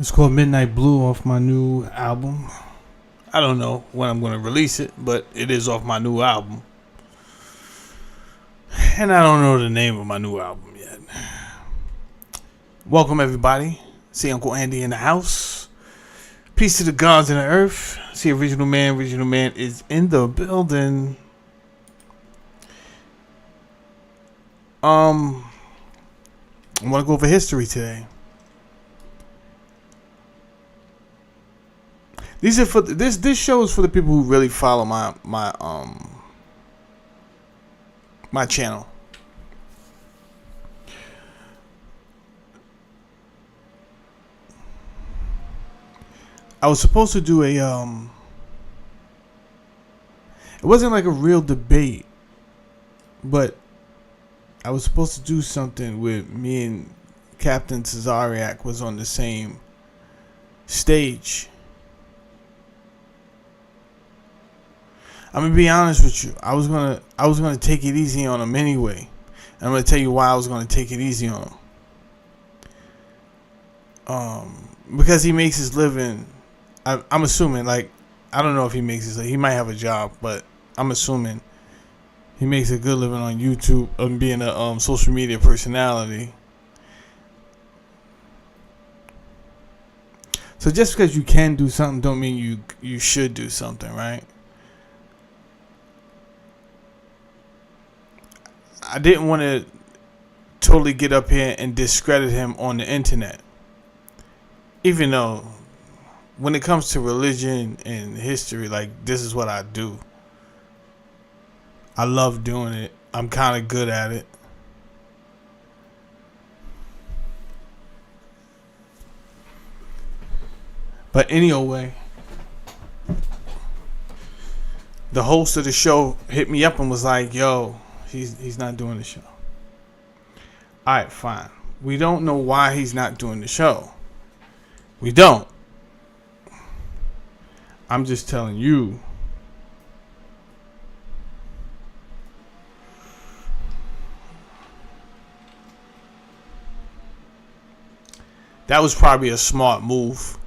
It's called Midnight Blue off my new album. I don't know when I'm going to release it, but it is off my new album. And I don't know the name of my new album yet. Welcome, everybody. See Uncle Andy in the house. Peace to the gods and the earth. See Original Man. Original Man is in the building. I want to go over history today. These are for this show is for the people who really follow my channel. I was supposed to do it wasn't like a real debate, but I was supposed to do something with me and Captain Cesariak was on the same stage. I'm gonna be honest with you. I was gonna take it easy on him anyway. And I'm gonna tell you why I was gonna take it easy on him. Because he makes his living. I'm assuming, like, I don't know if he makes his living. He might have a job, but I'm assuming he makes a good living on YouTube and being a social media personality. So just because you can do something don't mean you should do something, right? I didn't want to totally get up here and discredit him on the internet. Even though when it comes to religion and history, like, this is what I do. I love doing it. I'm kind of good at it. But anyway, the host of the show hit me up and was like, yo, he's not doing the show. Alright, fine. We don't know why he's not doing the show. We don't. I'm just telling you. That was probably a smart move.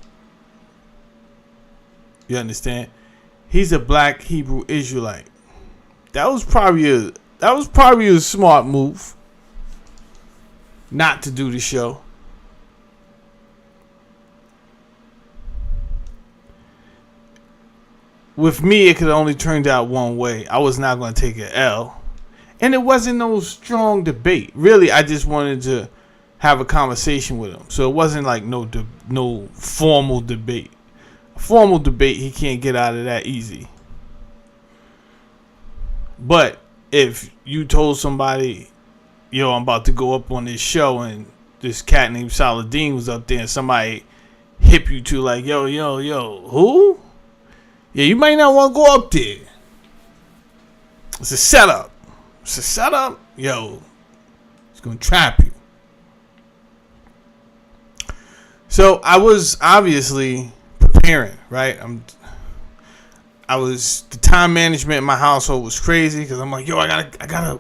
You understand? He's a black Hebrew Israelite. That was probably a smart move not to do the show. With me, it could have only turned out one way. I was not going to take an L. And it wasn't no strong debate. Really, I just wanted to have a conversation with him. So it wasn't like no formal debate. A formal debate, he can't get out of that easy. But if you told somebody, yo, I'm about to go up on this show, and this cat named Saladin was up there, and somebody hip you to like, yo, who? Yeah, you might not want to go up there. It's a setup. Yo, it's going to trap you. So I was obviously preparing, right? The time management in my household was crazy because I'm like, yo, I gotta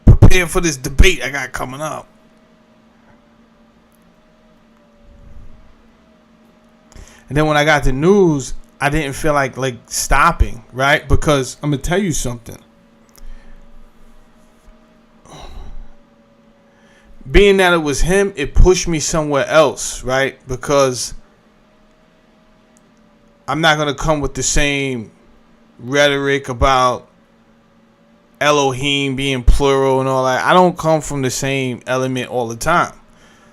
prepare for this debate I got coming up. And then when I got the news, I didn't feel like stopping, right? Because I'm gonna tell you something. Being that it was him, it pushed me somewhere else, right? Because I'm not going to come with the same rhetoric about Elohim being plural and all that. I don't come from the same element all the time.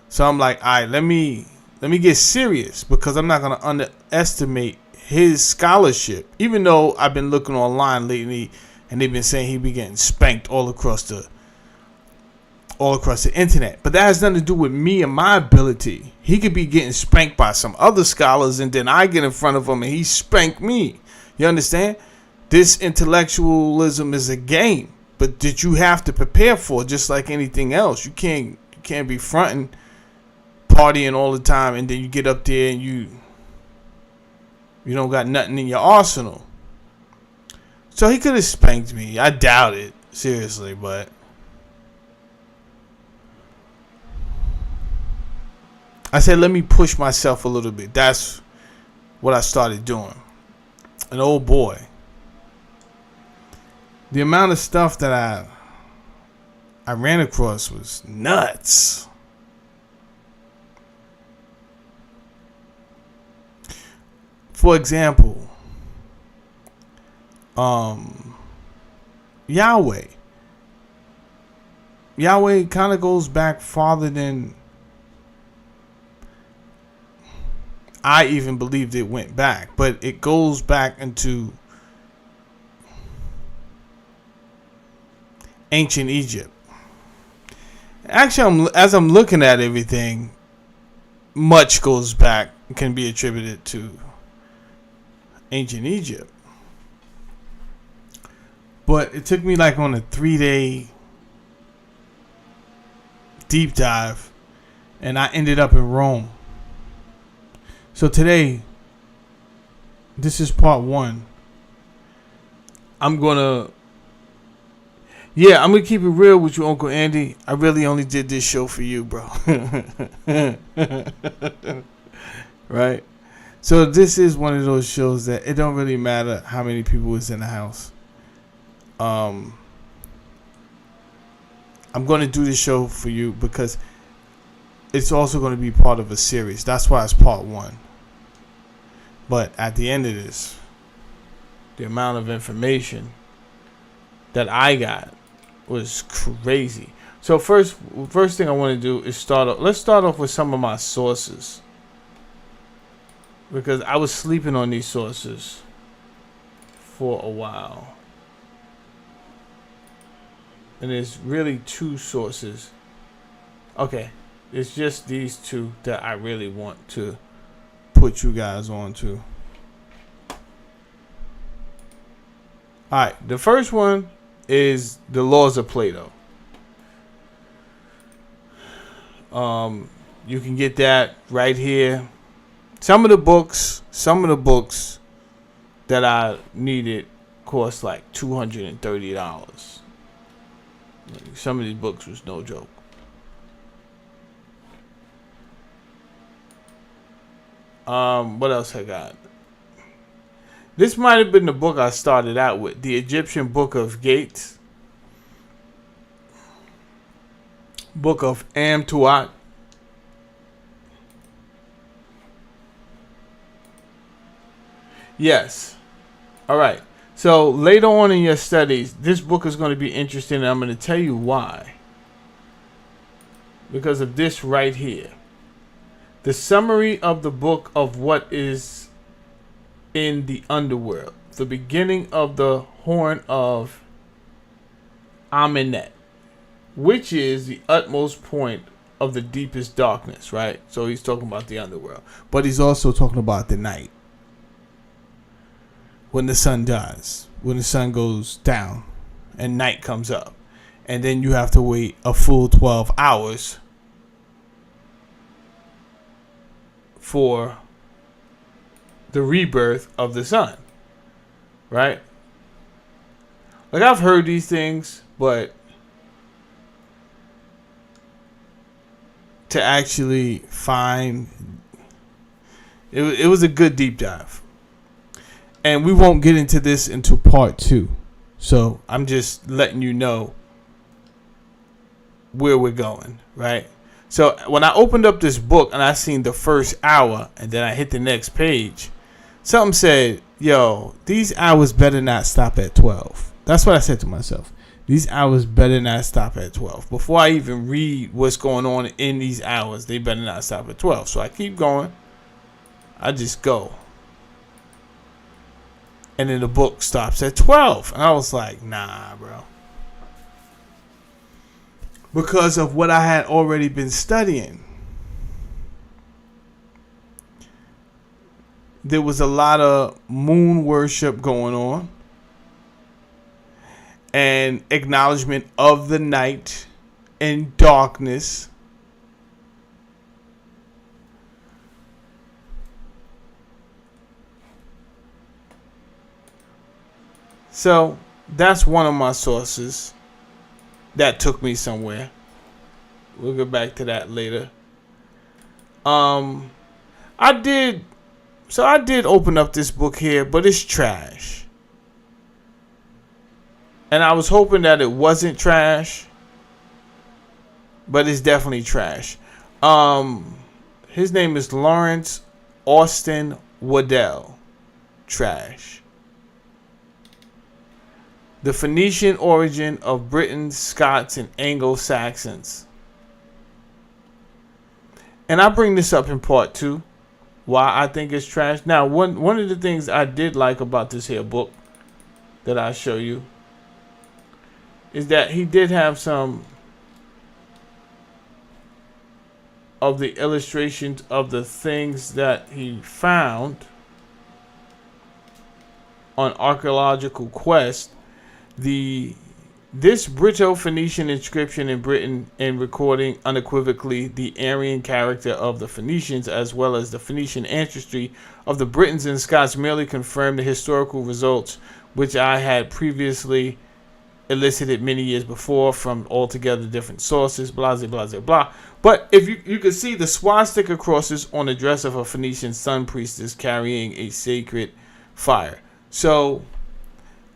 So I'm like, all right, let me get serious, because I'm not going to underestimate his scholarship. Even though I've been looking online lately and they've been saying he be getting spanked all across the internet. But that has nothing to do with me and my ability. He could be getting spanked by some other scholars, and then I get in front of him and he spank me. You understand? This intellectualism is a game, but that you have to prepare for, just like anything else. You can't be fronting, partying all the time, and then you get up there and you don't got nothing in your arsenal. So he could have spanked me. I doubt it, seriously, but I said, let me push myself a little bit. That's what I started doing. And oh boy, the amount of stuff that I ran across was nuts. For example, Yahweh. Yahweh kind of goes back farther than I even believed it went back, but it goes back into ancient Egypt. Actually, as I'm looking at everything, much goes back, can be attributed to ancient Egypt. But it took me like on a 3-day deep dive, and I ended up in Rome. So today, this is part 1. I'm gonna keep it real with you, Uncle Andy. I really only did this show for you, bro. Right? So this is one of those shows that it don't really matter how many people is in the house. I'm going to do this show for you because it's also going to be part of a series. That's why it's part 1. But at the end of this, the amount of information that I got was crazy. So first thing I want to do is let's start off with some of my sources, because I was sleeping on these sources for a while. And there's really 2 sources. Okay, it's just these 2 that I really want to put you guys on to. Alright, the first one is the Laws of Plato. You can get that right here. Some of the books that I needed cost like $230. Some of these books was no joke. What else I got? This might have been the book I started out with, the Egyptian Book of Gates, Book of Amtuat. Yes. All right. So later on in your studies, this book is going to be interesting, and I'm going to tell you why. Because of this right here. The summary of the book of what is in the underworld. The beginning of the horn of Amenet, which is the utmost point of the deepest darkness, right? So he's talking about the underworld. But he's also talking about the night. When the sun dies, when the sun goes down and night comes up, and then you have to wait a full 12 hours for the rebirth of the sun, right? Like, I've heard these things, but to actually find it was a good deep dive. And we won't get into this until part 2. So I'm just letting you know where we're going, right? So when I opened up this book and I seen the first hour and then I hit the next page, something said, yo, these hours better not stop at 12. That's what I said to myself. These hours better not stop at 12. Before I even read what's going on in these hours, they better not stop at 12. So I keep going. I just go. And then the book stops at 12. And I was like, nah, bro. Because of what I had already been studying. There was a lot of moon worship going on. And acknowledgement of the night and darkness. So that's one of my sources that took me somewhere. We'll get back to that later. Um, I did. So I did open up this book here, but it's trash. And I was hoping that it wasn't trash, but it's definitely trash. His name is Lawrence Austin Waddell. Trash. The Phoenician Origin of Britons, Scots, and Anglo-Saxons. And I bring this up in part 2, why I think it's trash. Now, one of the things I did like about this here book that I show you is that he did have some of the illustrations of the things that he found on archaeological quest. This Brito-Phoenician inscription in Britain and recording unequivocally the Aryan character of the Phoenicians as well as the Phoenician ancestry of the Britons and Scots merely confirmed the historical results which I had previously elicited many years before from altogether different sources, blah, blah, blah, blah. But if you can see the swastika crosses on the dress of a Phoenician sun priestess carrying a sacred fire. So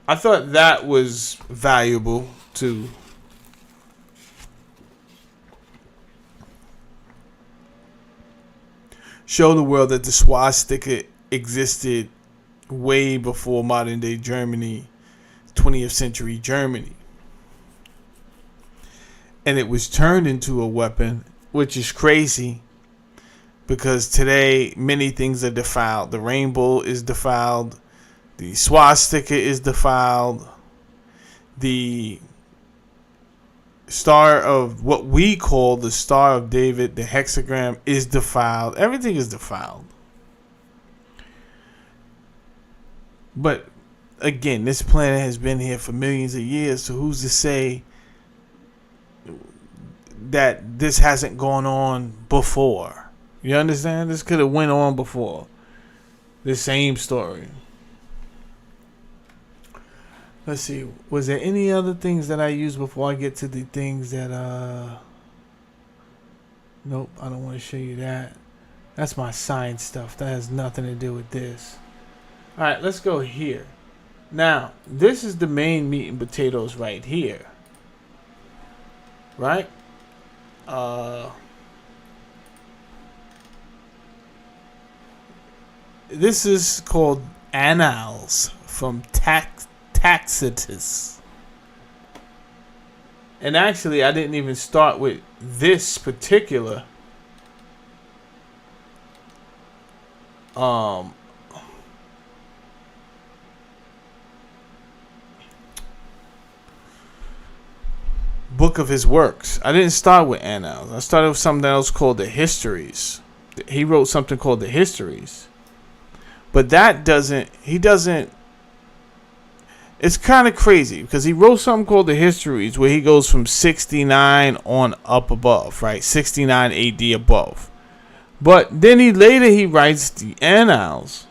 I thought that was valuable to show the world that the swastika existed way before modern day Germany, 20th century Germany. And it was turned into a weapon, which is crazy because today many things are defiled. The rainbow is defiled. The swastika is defiled. The star of what we call the Star of David, the hexagram, is defiled. Everything is defiled. But again, this planet has been here for millions of years, so who's to say that this hasn't gone on before? You understand? This could have went on before. The same story. Let's see. Was there any other things that I used before I get to the things that nope, I don't want to show you that. That's my science stuff. That has nothing to do with this. Alright, let's go here. Now, this is the main meat and potatoes right here. Right? This is called Annals from Tacitus. And actually, I didn't even start with this particular book of his works. I didn't start with Annals. I started with something else called the Histories. He wrote something called the Histories. But that doesn't, it's kind of crazy because he wrote something called the Histories where he goes from 69 on up above, right? 69 AD above. But then he writes the Annals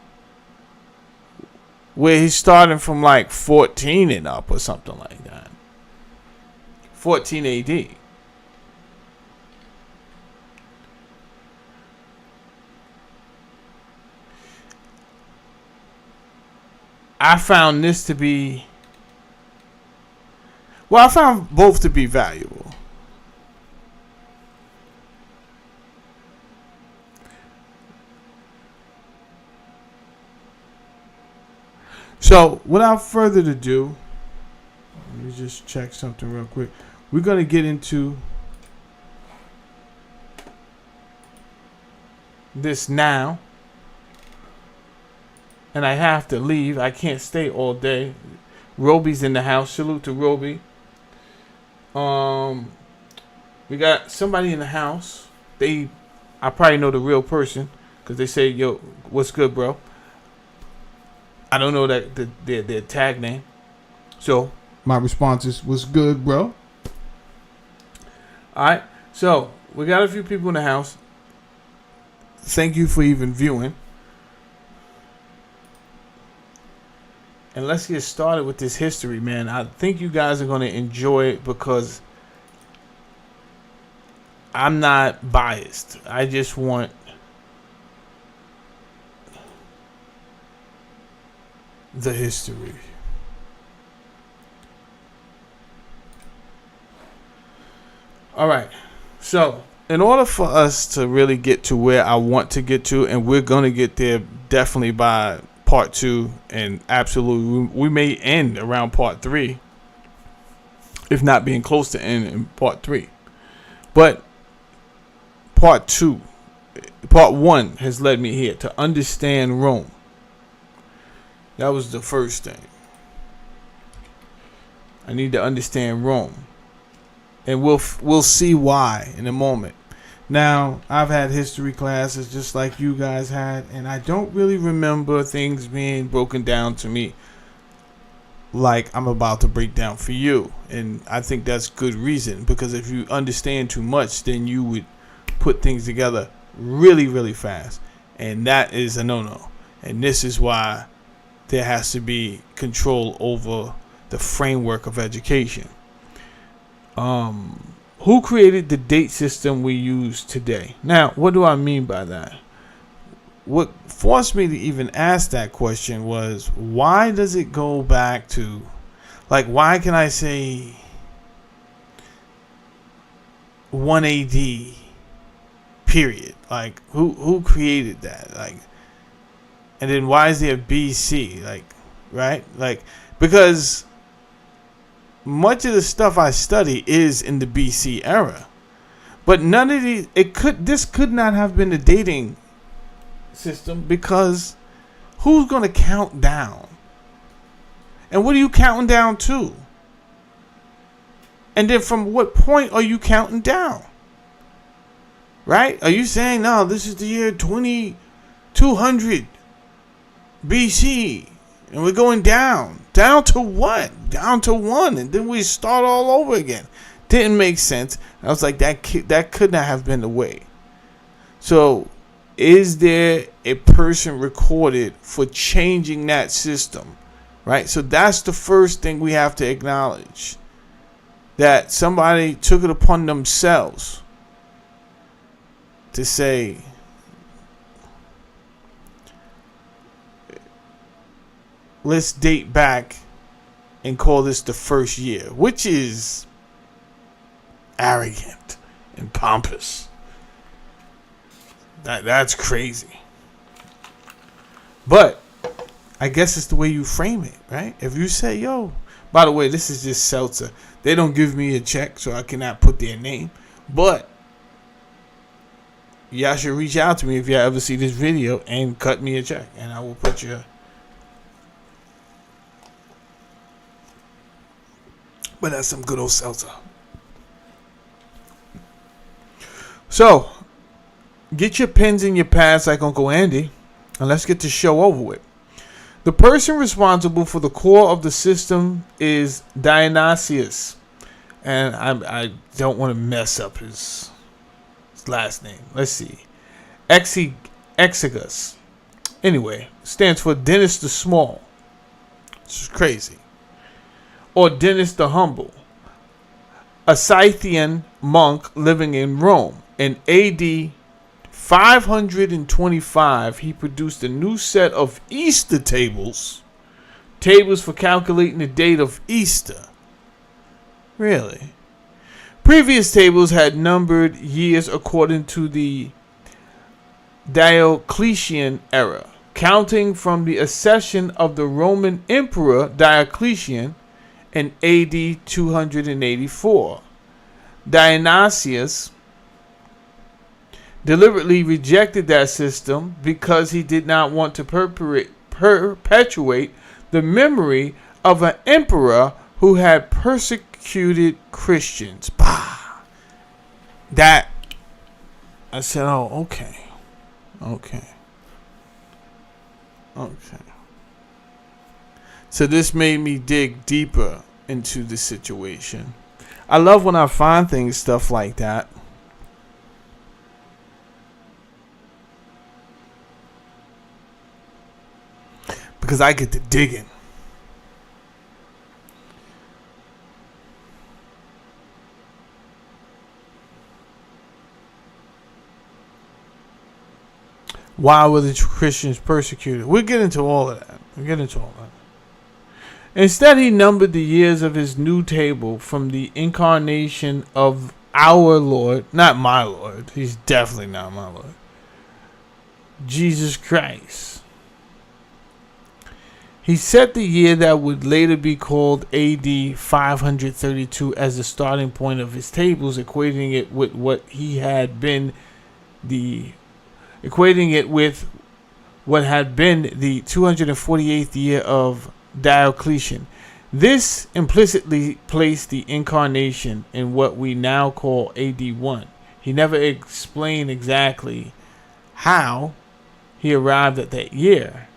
where he's starting from like 14 and up or something like that. 14 AD. I found this to be, well, I found both to be valuable. So, without further ado, let me just check something real quick. We're going to get into this now. And I have to leave. I can't stay all day. Roby's in the house. Salute to Roby. We got somebody in the house. I probably know the real person because they say, "Yo, what's good, bro?" I don't know that their tag name. So my response is, "What's good, bro?" All right. So we got a few people in the house. Thank you for even viewing. And let's get started with this history, man. I think you guys are going to enjoy it because I'm not biased. I just want the history. All right. So, in order for us to really get to where I want to get to, and we're going to get there definitely by part 2, and absolutely we may end around part 3, if not being close to end in part 3. But part 1 has led me here to understand Rome. That was the first thing. I need to understand Rome. And we'll see why in a moment. Now, I've had history classes just like you guys had, and I don't really remember things being broken down to me like I'm about to break down for you. And I think that's good reason, because if you understand too much, then you would put things together really, really fast. And that is a no-no. And this is why there has to be control over the framework of education. Who created the date system we use today? Now, what do I mean by that? What forced me to even ask that question was, why does it go back to, like, why can I say 1 AD, period? Like, who created that? Like, and then why is there BC? Like, right? Like, because much of the stuff I study is in the BC era, but none of these, this could not have been the dating system, because who's going to count down? And what are you counting down to? And then from what point are you counting down? Right? Are you saying, no, this is the year 2200 BC and we're going down? Down to what? Down to 1, and then we start all over again. Didn't make sense. I was like, that could not have been the way. So, is there a person recorded for changing that system? Right? So that's the first thing we have to acknowledge. That somebody took it upon themselves to say, let's date back and call this the first year, which is arrogant and pompous. That's crazy. But I guess it's the way you frame it, right? If you say, yo, by the way, this is just Seltzer. They don't give me a check, so I cannot put their name. But y'all should reach out to me if y'all ever see this video and cut me a check, and I will put your. But that's some good old seltzer. So, get your pens and your pads like Uncle Andy, and let's get the show over with. The person responsible for the core of the system is Dionysius. And I don't want to mess up his last name. Let's see. Exiguus. Anyway, stands for Dennis the Small. This is crazy. Or Dennis the Humble, a Scythian monk living in Rome. In AD 525, he produced a new set of Easter tables for calculating the date of Easter. Really? Previous tables had numbered years according to the Diocletian era, counting from the accession of the Roman Emperor Diocletian in AD 284. Dionysius deliberately rejected that system because he did not want to perpetuate the memory of an emperor who had persecuted Christians. Bah! That, I said, oh, okay. So this made me dig deeper into the situation. I love when I find stuff like that. Because I get to digging. Why were the Christians persecuted? We'll get into all of that. Instead, he numbered the years of his new table from the incarnation of our Lord, not my Lord. He's definitely not my Lord. Jesus Christ. He set the year that would later be called AD 532 as the starting point of his tables, equating it with what had been the 248th year of Diocletian. This implicitly placed the incarnation in what we now call AD 1. He never explained exactly how he arrived at that year,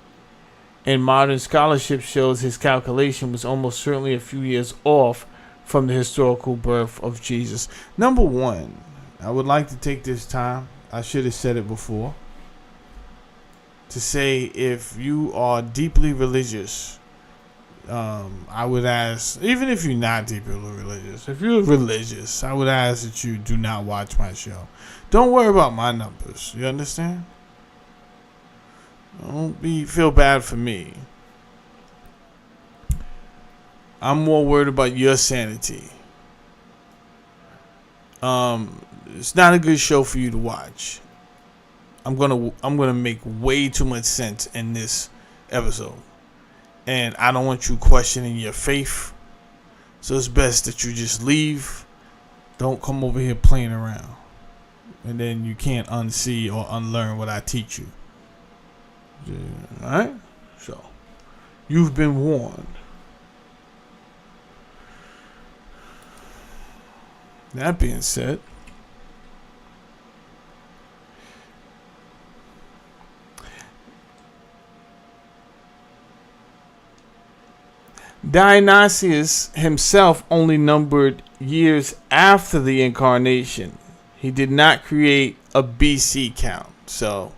and modern scholarship shows his calculation was almost certainly a few years off from the historical birth of Jesus. Number one, I would like to take this time, I should have said it before, to say if you are deeply religious, I would ask, even if you're not deeply religious, if you're religious, I would ask that you do not watch my show. Don't worry about my numbers. You understand? Don't feel bad for me. I'm more worried about your sanity. It's not a good show for you to watch. I'm gonna make way too much sense in this episode, and I don't want you questioning your faith. So it's best that you just leave. Don't come over here playing around, and then you can't unsee or unlearn what I teach you. Alright? So, you've been warned. That being said, Dionysius himself only numbered years after the incarnation. He did not create a BC count. So,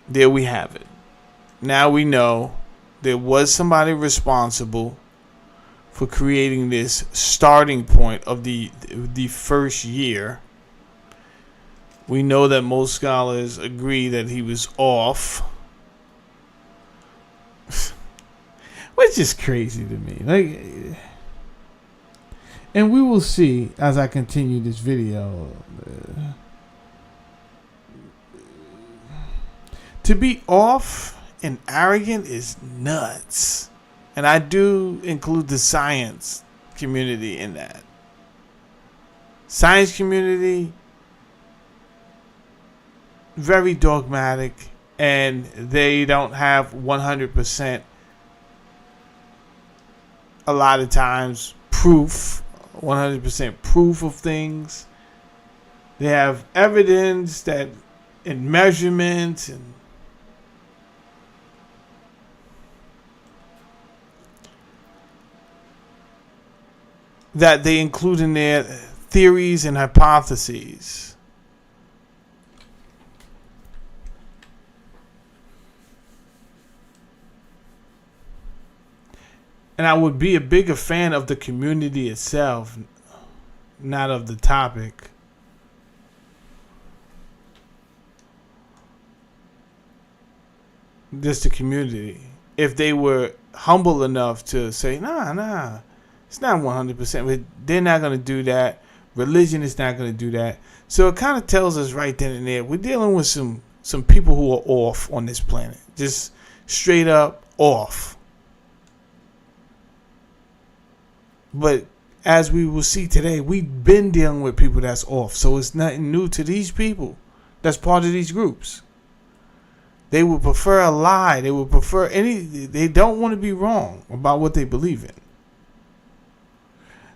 there we have it. Now we know there was somebody responsible for creating this starting point of the first year. We know that most scholars agree that he was off. Which is crazy to me. Like, and we will see as I continue this video. To be off and arrogant is nuts. And I do include the science community in that. Science community, very dogmatic, and they don't have 100%, a lot of times, proof, 100% proof of things. They have evidence that in measurements and that they include in their theories and hypotheses. And I would be a bigger fan of the community itself, not of the topic. Just the community. If they were humble enough to say, nah, it's not 100%. But they're not going to do that. Religion is not going to do that. So it kind of tells us right then and there, we're dealing with some people who are off on this planet. Just straight up off. But as we will see today, we've been dealing with people that's off. So it's nothing new to these people that's part of these groups. They would prefer a lie. They would prefer they don't want to be wrong about what they believe in.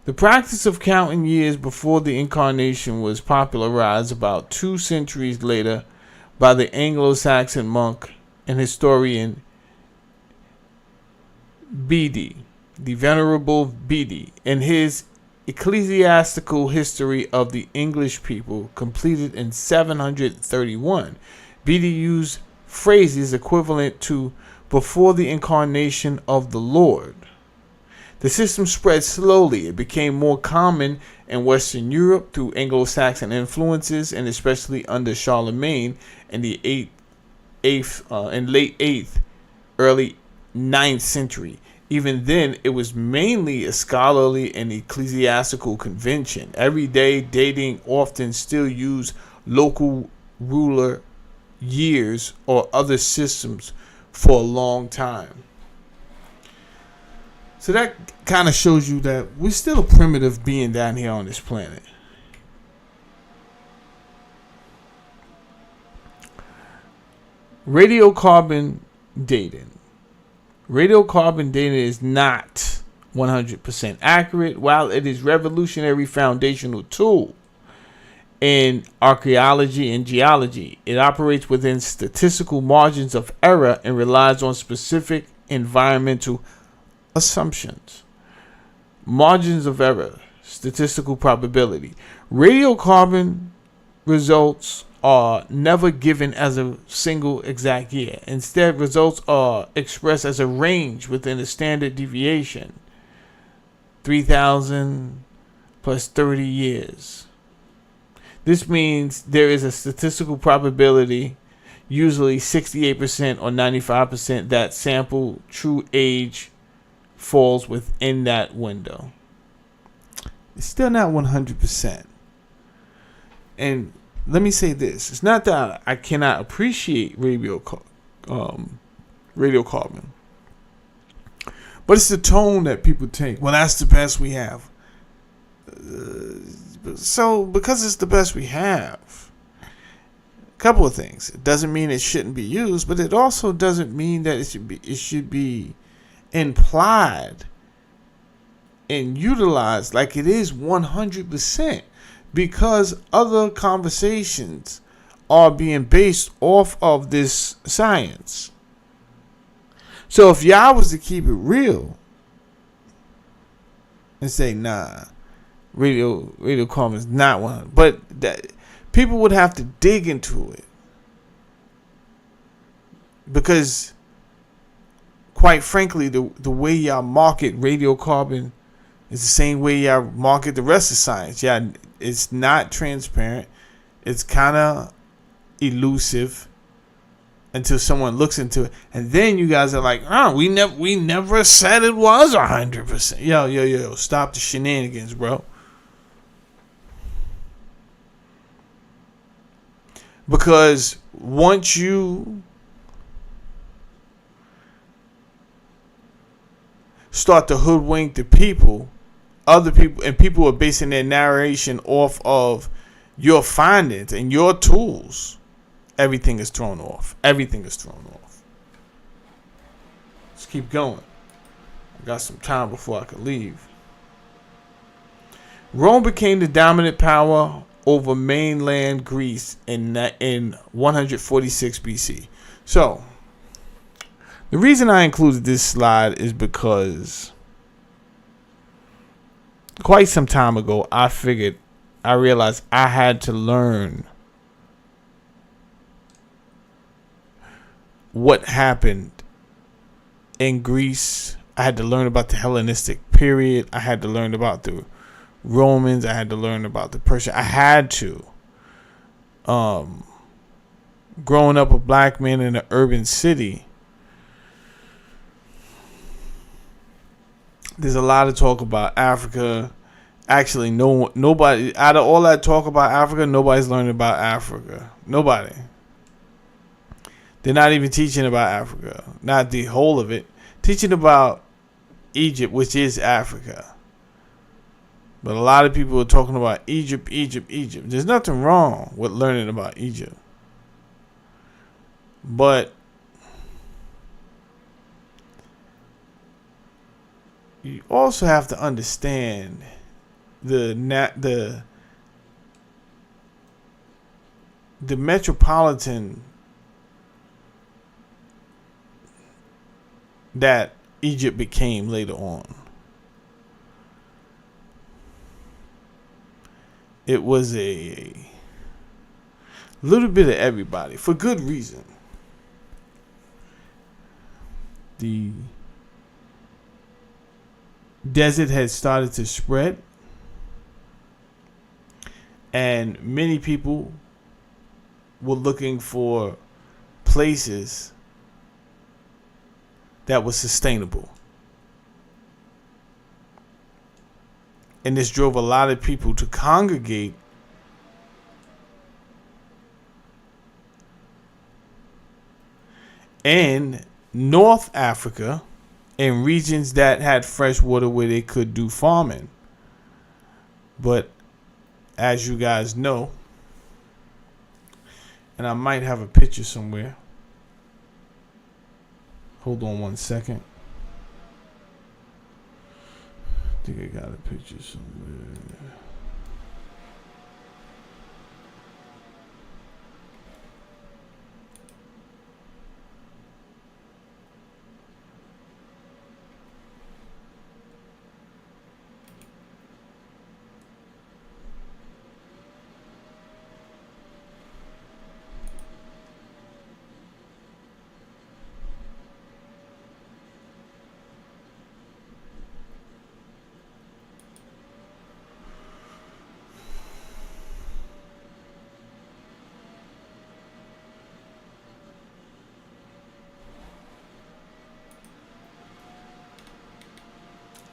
The practice of counting years before the incarnation was popularized about 2 centuries later by the Anglo-Saxon monk and historian Bede, the Venerable Bede, in his Ecclesiastical History of the English People, completed in 731. Bede used phrases equivalent to before the incarnation of the Lord. The system spread slowly. It became more common in Western Europe through Anglo-Saxon influences, and especially under Charlemagne in the late 8th, early 9th century. Even then, it was mainly a scholarly and ecclesiastical convention. Everyday dating often still used local ruler years or other systems for a long time. So that kind of shows you that we're still a primitive being down here on this planet. Radiocarbon dating. Radiocarbon dating is not 100% accurate. While it is a revolutionary foundational tool in archaeology and geology, it operates within statistical margins of error and relies on specific environmental assumptions. Margins of error, statistical probability. Radiocarbon results are never given as a single exact year. Instead, results are expressed as a range within a standard deviation. 3,000 plus 30 years. This means there is a statistical probability, usually 68% or 95%, that sample true age falls within that window. It's still not 100%. And let me say this. It's not that I cannot appreciate radiocarbon. But it's the tone that people take. Well, that's the best we have. So, because it's the best we have, a couple of things. It doesn't mean it shouldn't be used, but it also doesn't mean that it should be implied and utilized like it is 100%. Because other conversations are being based off of this science. So if y'all was to keep it real and say, nah, radiocarbon is not one, but that people would have to dig into it. Because quite frankly, the way y'all market radiocarbon is the same way y'all market the rest of science. Yeah, it's not transparent. It's kind of elusive until someone looks into it, and then you guys are like, "Oh, we never said it was 100%." Yo, stop the shenanigans, bro. Because once you start to hoodwink the people, other people, and people are basing their narration off of your findings and your tools, everything is thrown off. Everything is thrown off. Let's keep going. I got some time before I can leave. Rome became the dominant power over mainland Greece in 146 BC. So, the reason I included this slide is because quite some time ago, I realized I had to learn what happened in Greece. I had to learn about the Hellenistic period. I had to learn about the Romans. I had to learn about the Persian. I had to. Growing up a black man in an urban city, there's a lot of talk about Africa. Actually, nobody out of all that talk about Africa, nobody's learning about Africa. Nobody. They're not even teaching about Africa. Not the whole of it. Teaching about Egypt, which is Africa. But a lot of people are talking about Egypt. There's nothing wrong with learning about Egypt. But you also have to understand the metropolitan that Egypt became later on. It was a little bit of everybody for good reason. The desert had started to spread, and many people were looking for places that was sustainable. And this drove a lot of people to congregate in North Africa, in regions that had fresh water where they could do farming. But as you guys know, and I might have a picture somewhere. Hold on one second. I think I got a picture somewhere.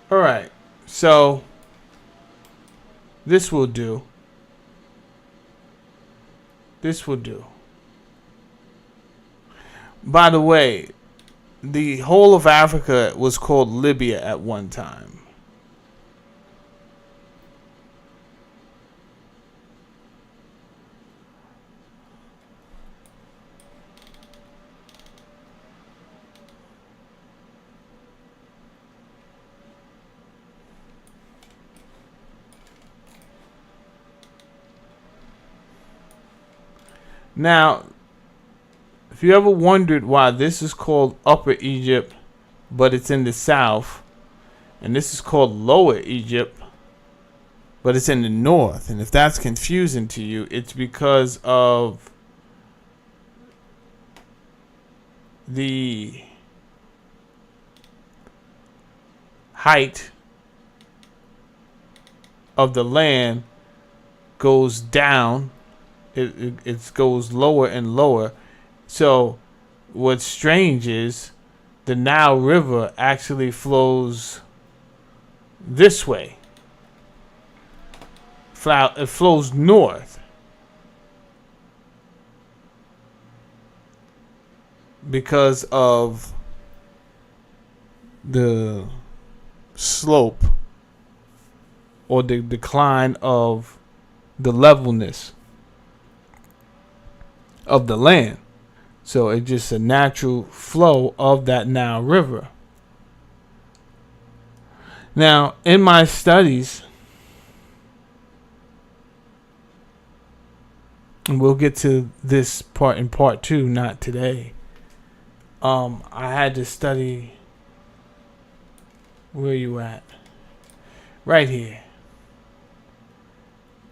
All right, so this will do. This will do. By the way, the whole of Africa was called Libya at one time. Now, if you ever wondered why this is called Upper Egypt, but it's in the south, and this is called Lower Egypt, but it's in the north, and if that's confusing to you, it's because of the height of the land goes down. It goes lower and lower. So what's strange is the Nile River actually flows this way. It flows north because of the slope or the decline of the levelness of the land. So it's just a natural flow of that Nile River. Now, in my studies, and we'll get to this part in part 2, not today. I had to study. Where you at? Right here.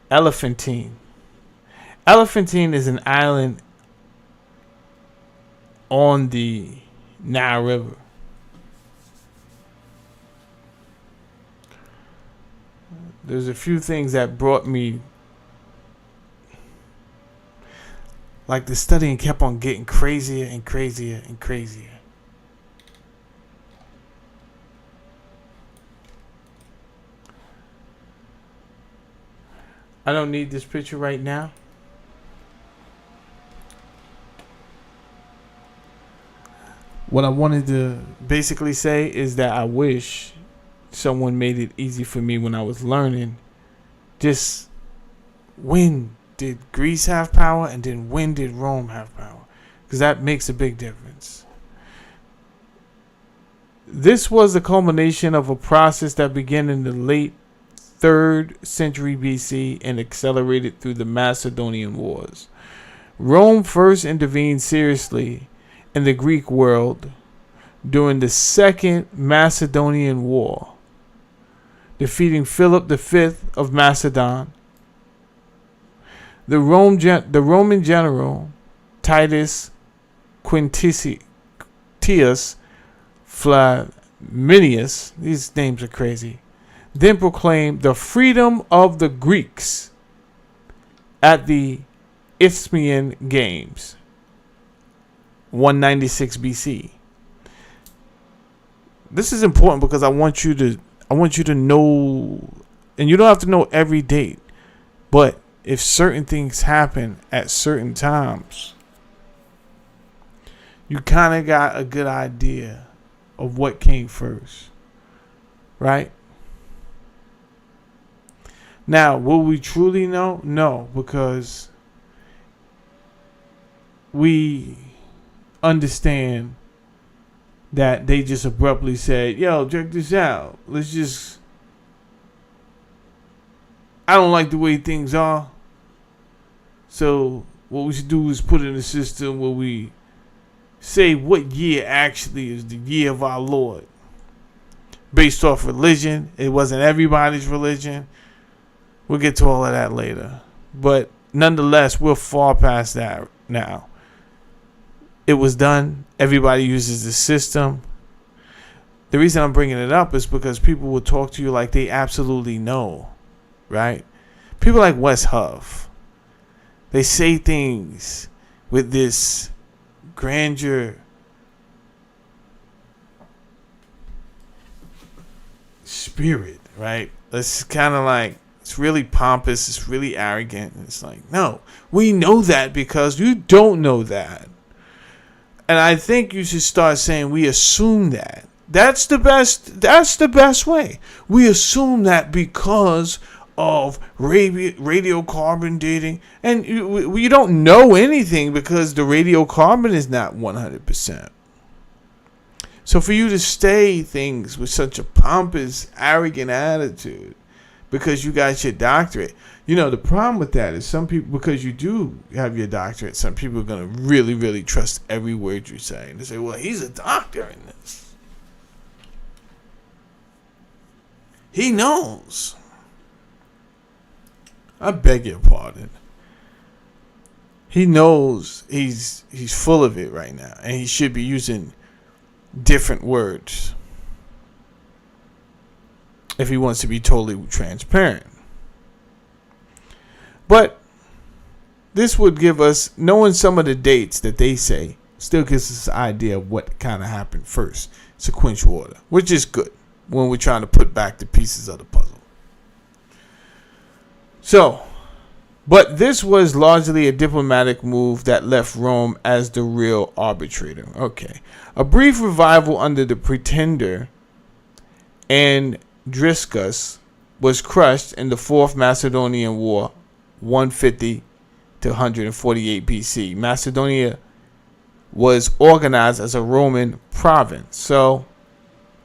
Elephantine. Elephantine is an island on the Nile River. There's a few things that brought me, like the studying kept on getting crazier and crazier and crazier. I don't need this picture right now. What I wanted to basically say is that I wish someone made it easy for me when I was learning. Just when did Greece have power, and then when did Rome have power? Because that makes a big difference. This was the culmination of a process that began in the late 3rd century BC and accelerated through the Macedonian Wars. Rome first intervened seriously in the Greek world during the Second Macedonian War, defeating Philip V of Macedon. The Roman general Titus Quintius Flaminius, these names are crazy, then proclaimed the freedom of the Greeks at the Isthmian Games, 196 BC. This is important because I want you to know, and you don't have to know every date, but if certain things happen at certain times, you kind of got a good idea of what came first, right? Now, will we truly know? No, because we understand that they just abruptly said, yo, check this out. I don't like the way things are. So what we should do is put in a system where we say what year actually is the year of our Lord. Based off religion. It wasn't everybody's religion. We'll get to all of that later. But nonetheless, we're far past that now. It was done. Everybody uses the system. The reason I'm bringing it up is because people will talk to you like they absolutely know, right? People like Wes Huff, they say things with this grandeur, spirit, right? It's kind of like, it's really pompous, it's really arrogant. It's like, no, we know that because you don't know that. And I think you should start saying we assume that. That's the best way. We assume that because of radiocarbon dating. And you don't know anything because the radiocarbon is not 100%. So for you to say things with such a pompous, arrogant attitude because you got your doctorate. You know, the problem with that is some people, because you do have your doctorate, some people are going to really, really trust every word you say. And they say, well, he's a doctor in this. He knows. I beg your pardon. He knows he's full of it right now. And he should be using different words if he wants to be totally transparent. But this would give us, knowing some of the dates that they say, still gives us an idea of what kind of happened first, sequential order, which is good when we're trying to put back the pieces of the puzzle. So, but this was largely a diplomatic move that left Rome as the real arbitrator. Okay. A brief revival under the pretender and Driscus was crushed in the Fourth Macedonian War, 150 to 148 BC. Macedonia was organized as a Roman province. So,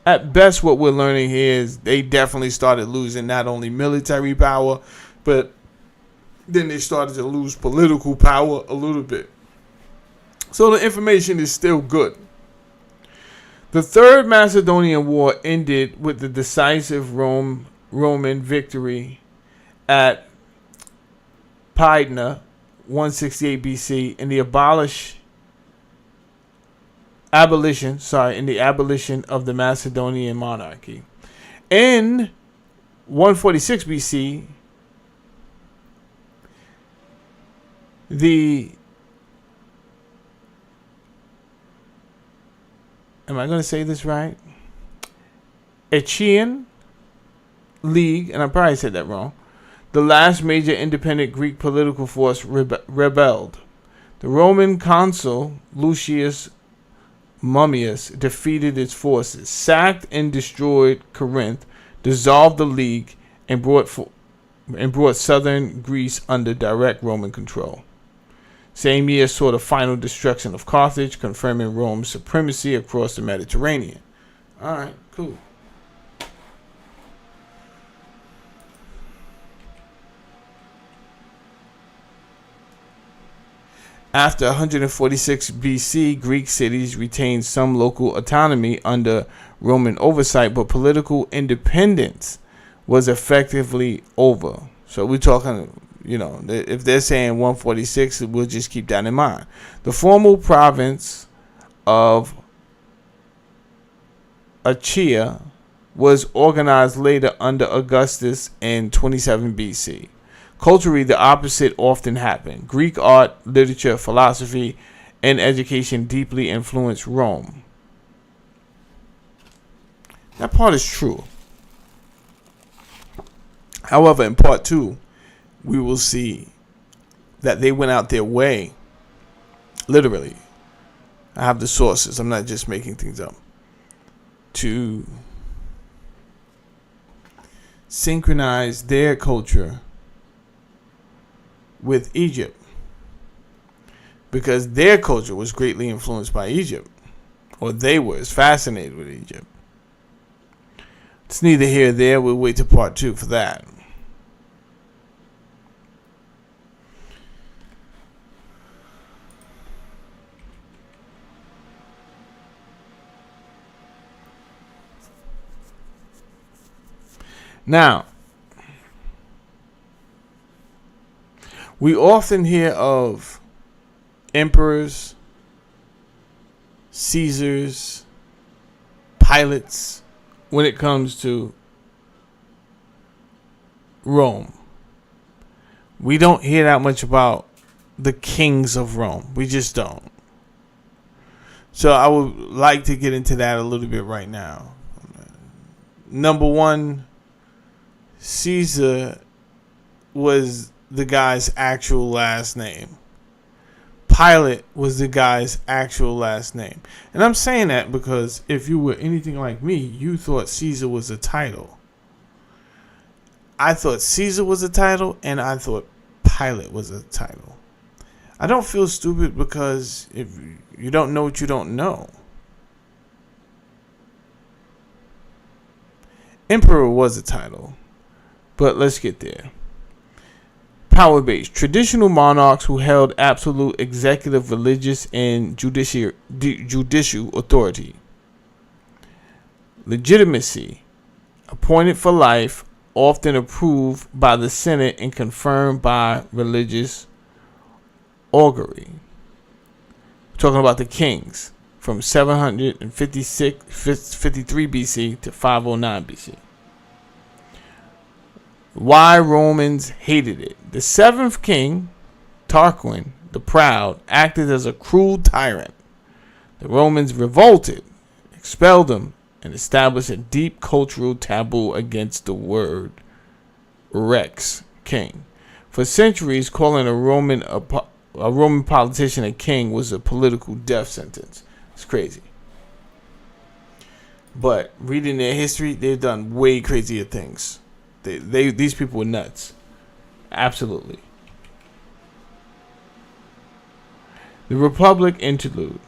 at best, what we're learning here is they definitely started losing not only military power, but then they started to lose political power a little bit. So the information is still good. The Third Macedonian War ended with the decisive Roman victory at Pydna, 168 BC, in the abolition of the Macedonian monarchy. In 146 BC, am I going to say this right? Achaean League, and I probably said that wrong, the last major independent Greek political force rebelled. The Roman consul Lucius Mummius defeated its forces, sacked and destroyed Corinth, dissolved the league, and brought southern Greece under direct Roman control. Same year saw the final destruction of Carthage, confirming Rome's supremacy across the Mediterranean. All right, cool. After 146 BC, Greek cities retained some local autonomy under Roman oversight, but political independence was effectively over. So we're talking, if they're saying 146, we'll just keep that in mind. The formal province of Achaea was organized later under Augustus in 27 BC. Culturally, the opposite often happened. Greek art, literature, philosophy, and education deeply influenced Rome. That part is true. However, in part 2, we will see that they went out their way, literally. I have the sources. I'm not just making things up. To synchronize their culture with Egypt, because their culture was greatly influenced by Egypt, or they were fascinated with Egypt. It's neither here nor there. We'll wait till part 2 for that. Now, we often hear of emperors, Caesars, Pilates when it comes to Rome. We don't hear that much about the kings of Rome. We just don't. So I would like to get into that a little bit right now. Number one, Caesar was the guy's actual last name. Pilate was the guy's actual last name. And I'm saying that because if you were anything like me, you thought Caesar was a title. I thought Caesar was a title, and I thought Pilate was a title. I don't feel stupid because if you don't know what you don't know. Emperor was a title. But let's get there. Power base. Traditional monarchs who held absolute executive, religious, and judicial authority. Legitimacy. Appointed for life, often approved by the Senate and confirmed by religious augury. We're talking about the kings from 753 BC to 509 BC. Why Romans hated it. The seventh king, Tarquin the Proud, acted as a cruel tyrant. The Romans revolted, expelled him, and established a deep cultural taboo against the word rex, king. For centuries, calling a Roman politician a king was a political death sentence. It's crazy. But reading their history, they've done way crazier things. These people were nuts. Absolutely. The Republic interlude.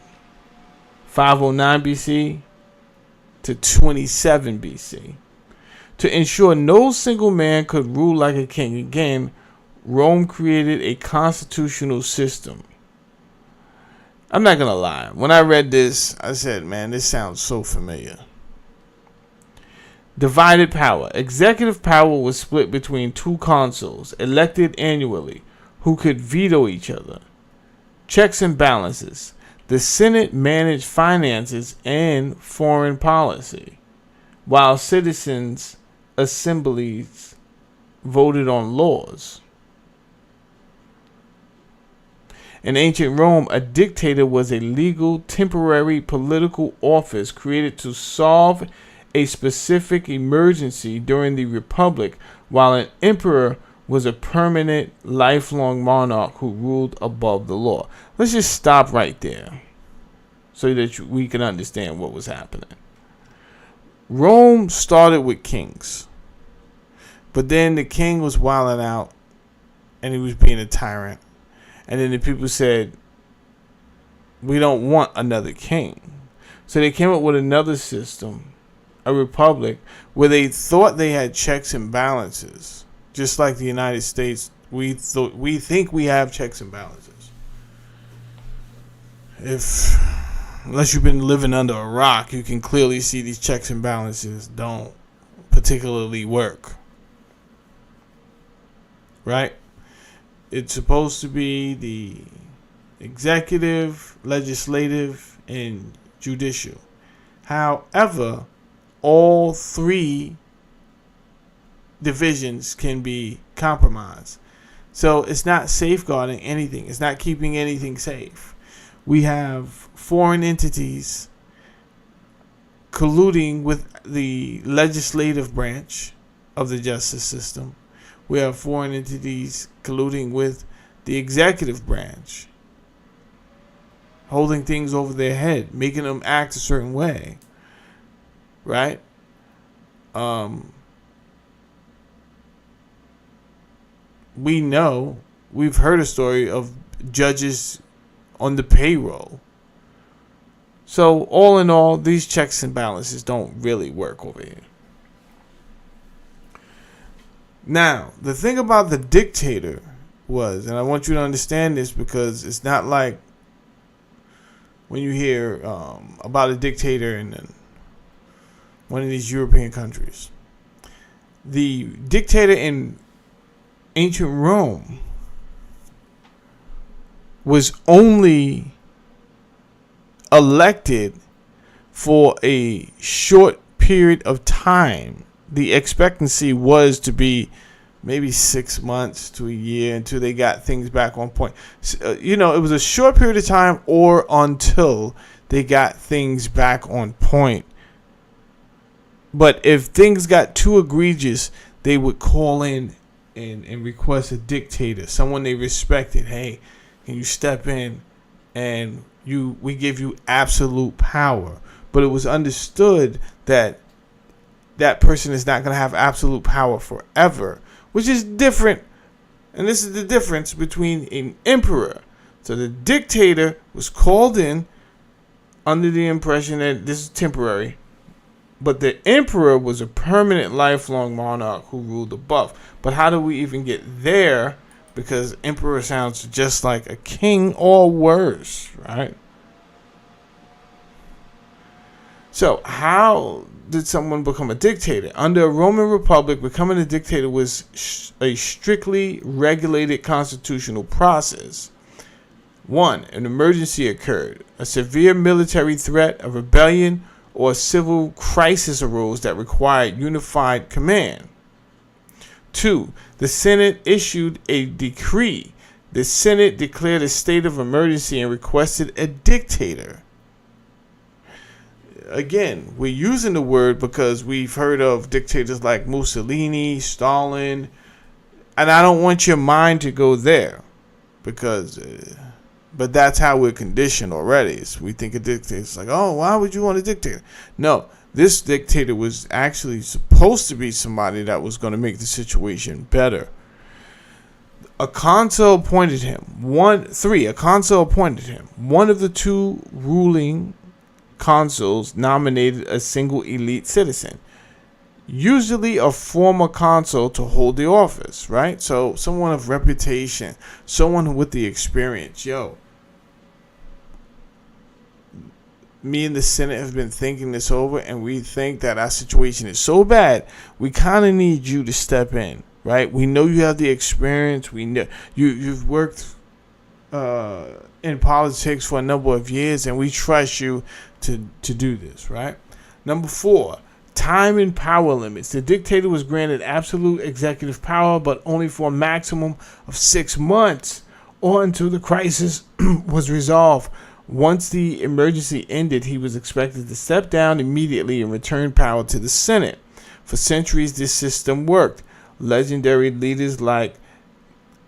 509 BC to 27 BC. To ensure no single man could rule like a king again, Rome created a constitutional system. I'm not going to lie. When I read this, I said, man, this sounds so familiar. Divided power. Executive power was split between two consuls, elected annually, who could veto each other. Checks and balances. The Senate managed finances and foreign policy, while citizens' assemblies voted on laws. In ancient Rome, a dictator was a legal, temporary political office created to solve a specific emergency during the Republic, while an emperor was a permanent, lifelong monarch who ruled above the law. Let's just stop right there so that we can understand what was happening. Rome started with kings, but then the king was wilding out and he was being a tyrant. And then the people said, we don't want another king. So they came up with another system, a republic, where they thought they had checks and balances. Just like the United States, we think we have checks and balances. Unless you've been living under a rock, you can clearly see these checks and balances don't particularly work. Right? It's supposed to be the executive, legislative, and judicial. However, all three divisions can be compromised. So it's not safeguarding anything. It's not keeping anything safe. We have foreign entities colluding with the legislative branch of the justice system. We have foreign entities colluding with the executive branch, holding things over their head, making them act a certain way, right? We've heard a story of judges on the payroll. So all in all, these checks and balances don't really work over here. Now, the thing about the dictator was, and I want you to understand this because it's not like when you hear about a dictator in one of these European countries. The dictator in ancient Rome was only elected for a short period of time. The expectancy was to be maybe 6 months to a year until they got things back on point. It was a short period of time or until they got things back on point. But if things got too egregious, they would call in and request a dictator, someone they respected. Hey, can you step in and we give you absolute power? But it was understood that that person is not going to have absolute power forever, which is different. And this is the difference between an emperor. So the dictator was called in under the impression that this is temporary. But the emperor was a permanent, lifelong monarch who ruled above. But how do we even get there? Because emperor sounds just like a king or worse, right? So how did someone become a dictator? Under a Roman Republic, becoming a dictator was a strictly regulated constitutional process. 1. An emergency occurred. A severe military threat, a rebellion, or a civil crisis arose that required unified command. 2. The Senate issued a decree. The Senate declared a state of emergency and requested a dictator. Again, we're using the word because we've heard of dictators like Mussolini, Stalin, and I don't want your mind to go there because, but that's how we're conditioned already. So we think a dictator is like, oh, why would you want a dictator? No, this dictator was actually supposed to be somebody that was going to make the situation better. A consul appointed him. A consul appointed him. One of the two ruling consuls nominated a single elite citizen, usually a former consul, to hold the office, right? So someone of reputation, someone with the experience. Me and the Senate have been thinking this over, and we think that our situation is so bad, we kind of need you to step in, right? We know you have the experience. We know you've worked in politics for a number of years, and we trust you to do this, right? Number 4, time and power limits. The dictator was granted absolute executive power, but only for a maximum of 6 months or until the crisis was resolved. Once the emergency ended, he was expected to step down immediately and return power to the Senate. For centuries, this system worked. Legendary leaders like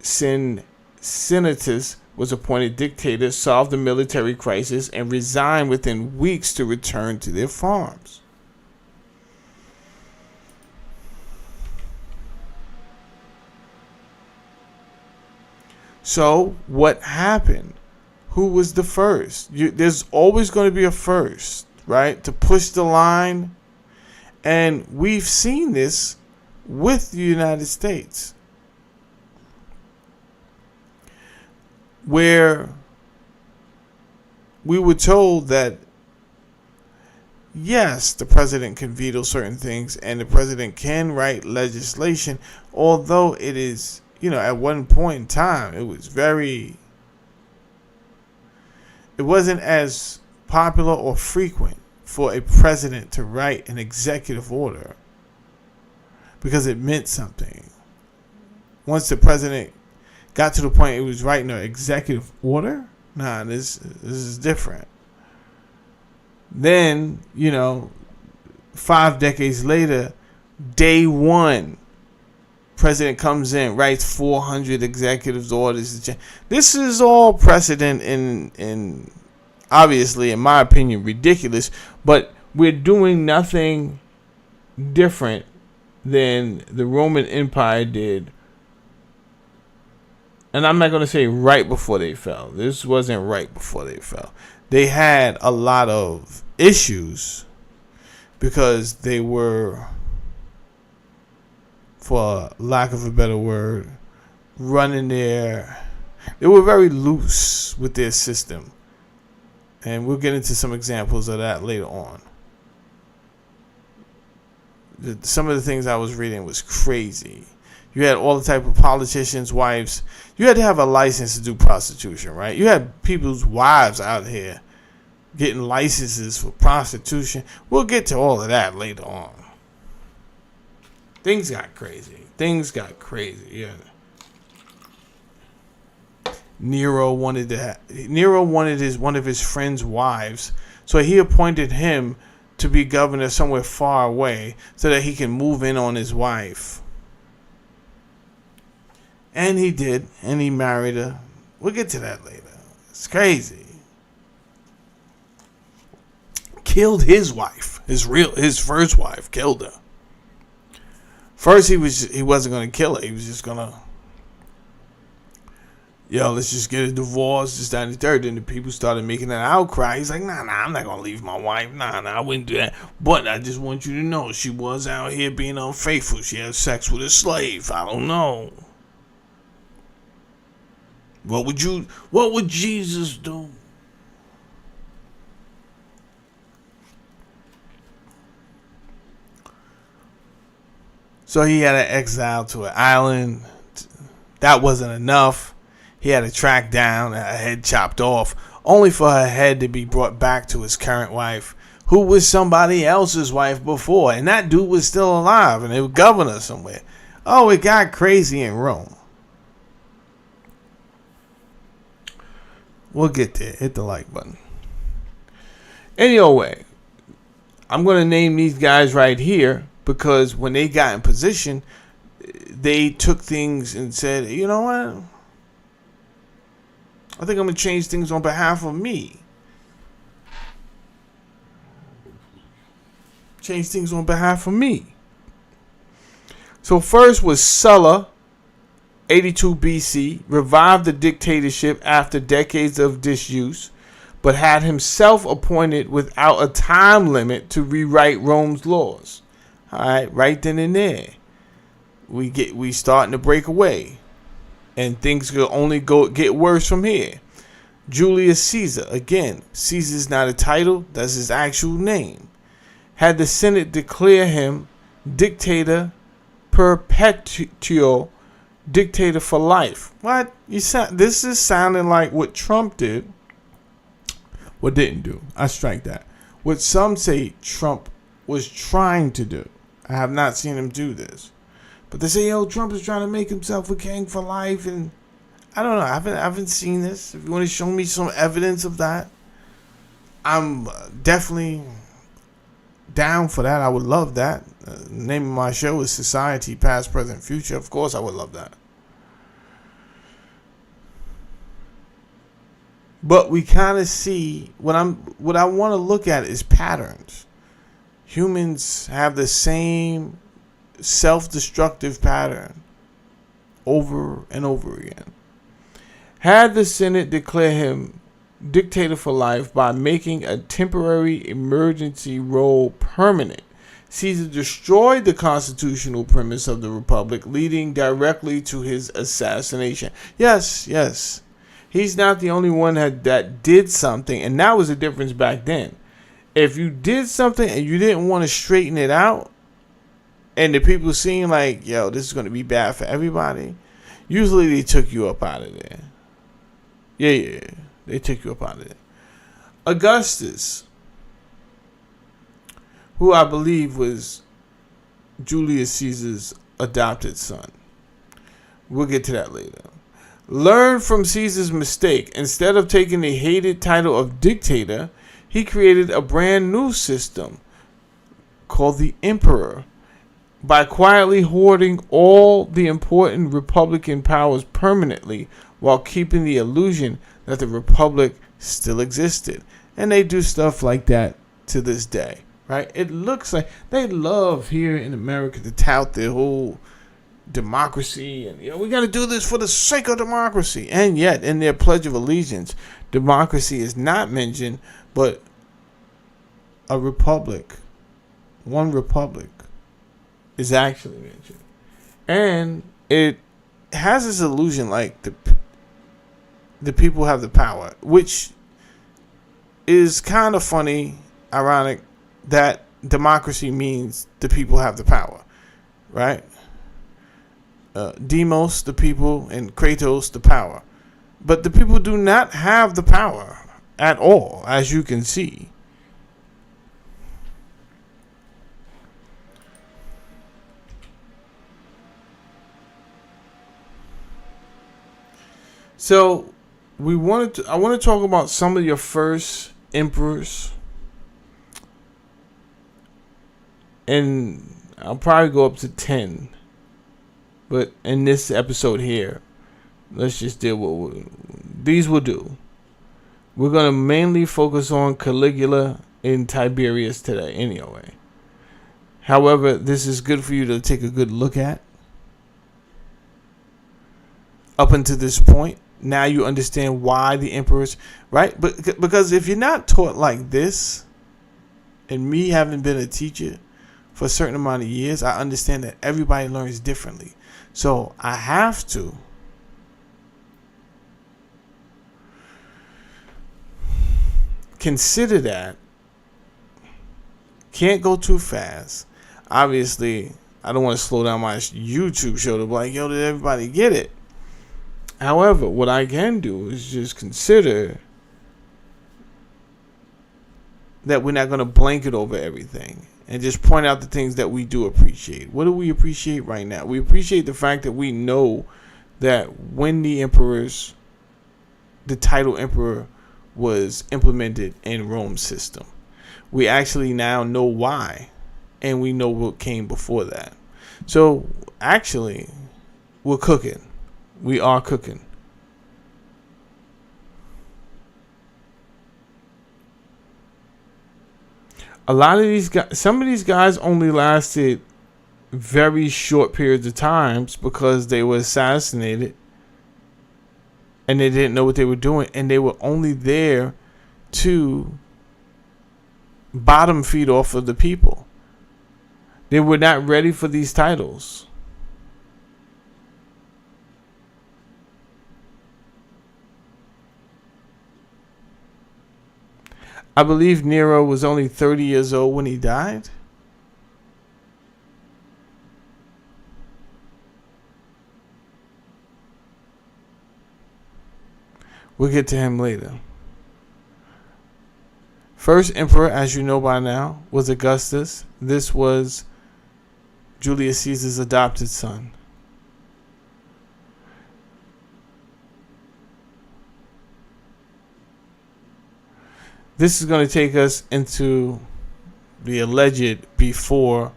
Cincinnatus was appointed dictator, solved the military crisis, and resigned within weeks to return to their farms. So, what happened? Who was the first? There's always going to be a first, right? To push the line. And we've seen this with the United States, where we were told that, yes, the president can veto certain things and the president can write legislation, although it is, at one point in time, it wasn't as popular or frequent for a president to write an executive order because it meant something. Once the president got to the point it was writing an executive order, this is different. Then, 5 decades later, day one, president comes in, writes 400 executive orders. This is all precedent in obviously, in my opinion, ridiculous. But we're doing nothing different than the Roman Empire did. And I'm not going to say right before they fell. This wasn't right before they fell. They had a lot of issues because they were, for lack of a better word, they were very loose with their system. And we'll get into some examples of that later on. Some of the things I was reading was crazy. You had all the type of politicians' wives. You had to have a license to do prostitution, right? You had people's wives out here getting licenses for prostitution. We'll get to all of that later on. Things got crazy. Yeah. Nero wanted one of his friend's wives, so he appointed him to be governor somewhere far away so that he can move in on his wife. And he did, and he married her. We'll get to that later. It's crazy. Killed his wife, his first wife, killed her. First, he wasn't gonna kill her. He was just gonna, let's just get a divorce, this, that, and the third. Then the people started making an outcry. He's like, nah, I'm not gonna leave my wife. Nah, I wouldn't do that. But I just want you to know, she was out here being unfaithful. She had sex with a slave. I don't know. What would Jesus do? So he had to exile to an island. That wasn't enough. He had to track down, her head chopped off, only for her head to be brought back to his current wife, who was somebody else's wife before. And that dude was still alive, and they were governor somewhere. Oh, it got crazy in Rome. We'll get there. Hit the like button. Anyway, I'm going to name these guys right here because when they got in position, they took things and said, you know what? I think I'm going to change things on behalf of me. Change things on behalf of me. So first was Sulla, 82 BC, revived the dictatorship after decades of disuse, but had himself appointed without a time limit to rewrite Rome's laws. All right, right then and there, we starting to break away, and things could only get worse from here. Julius Caesar, again, Caesar's not a title, that's his actual name, had the Senate declare him dictator perpetuo, dictator for life. What? This is sounding like what Trump did. What didn't do. I strike that. What some say Trump was trying to do. I have not seen him do this. But they say, Trump is trying to make himself a king for life. And I don't know. I haven't seen this. If you want to show me some evidence of that, I'm definitely down for that. I would love that. The name of my show is Society, Past, Present, Future. Of course, I would love that. But we kind of see what I want to look at is patterns. Humans have the same self-destructive pattern over and over again. Had the Senate declare him dictator for life by making a temporary emergency role permanent, Caesar destroyed the constitutional premise of the republic, leading directly to his assassination. Yes. He's not the only one that did something, and that was the difference back then. If you did something and you didn't want to straighten it out, and the people seeing like, this is going to be bad for everybody, usually they took you up out of there. Yeah, they took you up out of there. Augustus, who I believe was Julius Caesar's adopted son. We'll get to that later. Learned from Caesar's mistake. Instead of taking the hated title of dictator, he created a brand new system called the emperor by quietly hoarding all the important republican powers permanently while keeping the illusion that the republic still existed. And they do stuff like that to this day, right? It looks like they love here in America to tout their whole democracy and we got to do this for the sake of democracy. And yet in their Pledge of Allegiance, democracy is not mentioned, but a republic, one republic, is actually mentioned. And it has this illusion like the people have the power, which is kind of funny, ironic, that democracy means the people have the power, right? Demos, the people, and Kratos, the power. But the people do not have the power at all, as you can see. So I want to talk about some of your first emperors, and I'll probably go up to 10. But in this episode here, let's just deal with these. Will do. We're gonna mainly focus on Caligula and Tiberius today, anyway. However, this is good for you to take a good look at. Up until this point, now you understand why the emperors, right? But because if you're not taught like this, and me having been a teacher for a certain amount of years, I understand that everybody learns differently. So I have to consider that. Can't go too fast. Obviously, I don't want to slow down my YouTube show to be like, yo, did everybody get it? However, what I can do is just consider that we're not going to blanket over everything and just point out the things that we do appreciate. What do we appreciate right now? We appreciate the fact that we know that when the title emperor was implemented in Rome's system, we actually now know why, and we know what came before that. So actually, we're cooking. We are cooking. A lot of these guys, some of these guys only lasted very short periods of times because they were assassinated and they didn't know what they were doing, and they were only there to bottom feed off of the people. They were not ready for these titles. I believe Nero was only 30 years old when he died. We'll get to him later. First emperor, as you know by now, was Augustus. This was Julius Caesar's adopted son. This is going to take us into the alleged before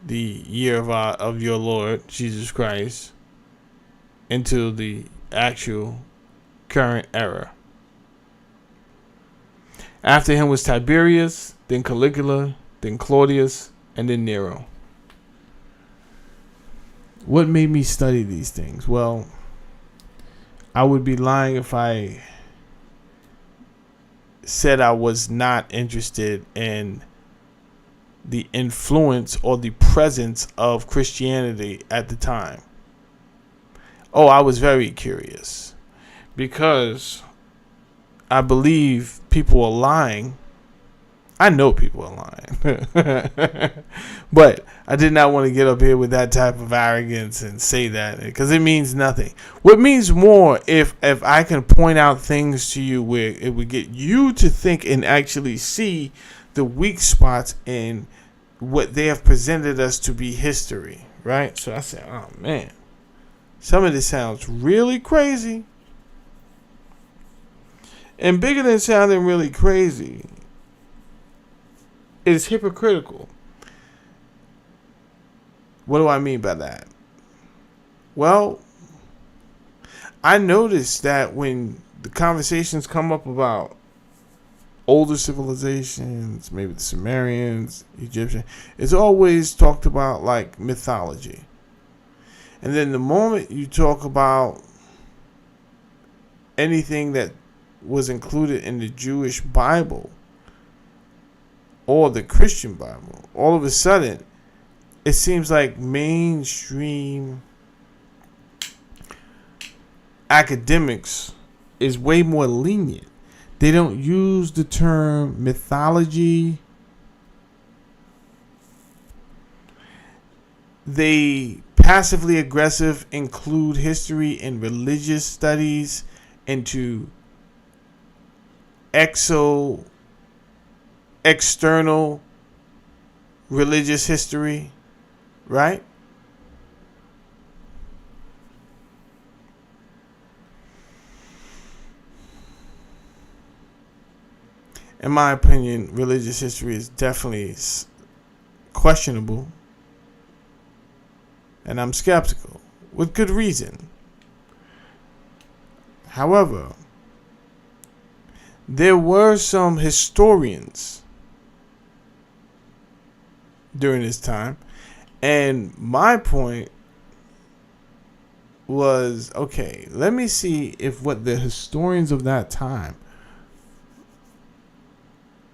the year of your Lord Jesus Christ, into the actual current era. After him was Tiberius, then Caligula, then Claudius, and then Nero. What made me study these things? Well, I would be lying if I said I was not interested in the influence or the presence of Christianity at the time. Oh, I was very curious because I believe people are lying. I know people are lying. But I did not want to get up here with that type of arrogance and say that, because it means nothing. What means more if I can point out things to you where it would get you to think and actually see the weak spots in what they have presented us to be history, right? So I said, oh man, some of this sounds really crazy. And bigger than sounding really crazy, it is hypocritical. What do I mean by that? Well, I noticed that when the conversations come up about older civilizations, maybe the Sumerians, Egyptian, it's always talked about like mythology. And then the moment you talk about anything that was included in the Jewish Bible or the Christian Bible, all of a sudden, it seems like mainstream academics is way more lenient. They don't use the term mythology. They passively aggressive include history and religious studies into external religious history, right? In my opinion, religious history is definitely questionable, and I'm skeptical, with good reason. However, there were some historians during this time, and my point was, okay, let me see if what the historians of that time,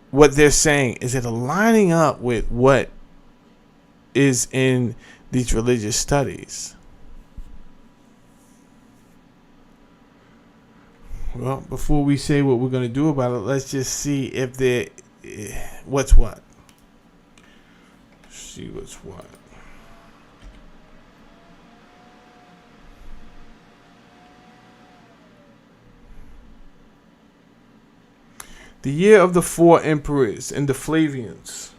what they're saying, is it aligning up with what is in these religious studies? Well, before we say what we're going to do about it, let's just see if there, what's what. See what's what. The year of the four emperors and the Flavians.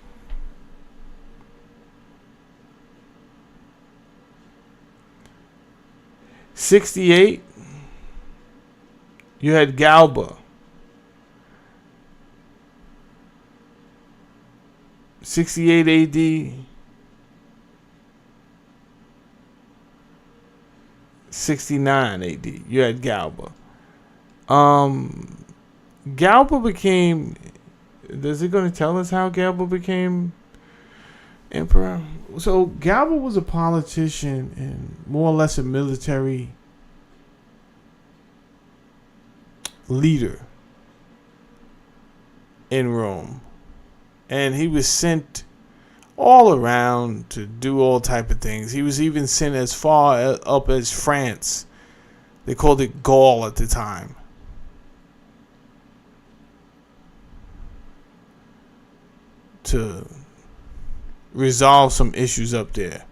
'68. You had Galba. 68 AD. 69 AD. You had Galba. Galba became. Is it going to tell us how Galba became emperor? So Galba was a politician and more or less a military leader in Rome, and he was sent all around to do all type of things. He was even sent as far up as France. They called it Gaul at the time, to resolve some issues up there.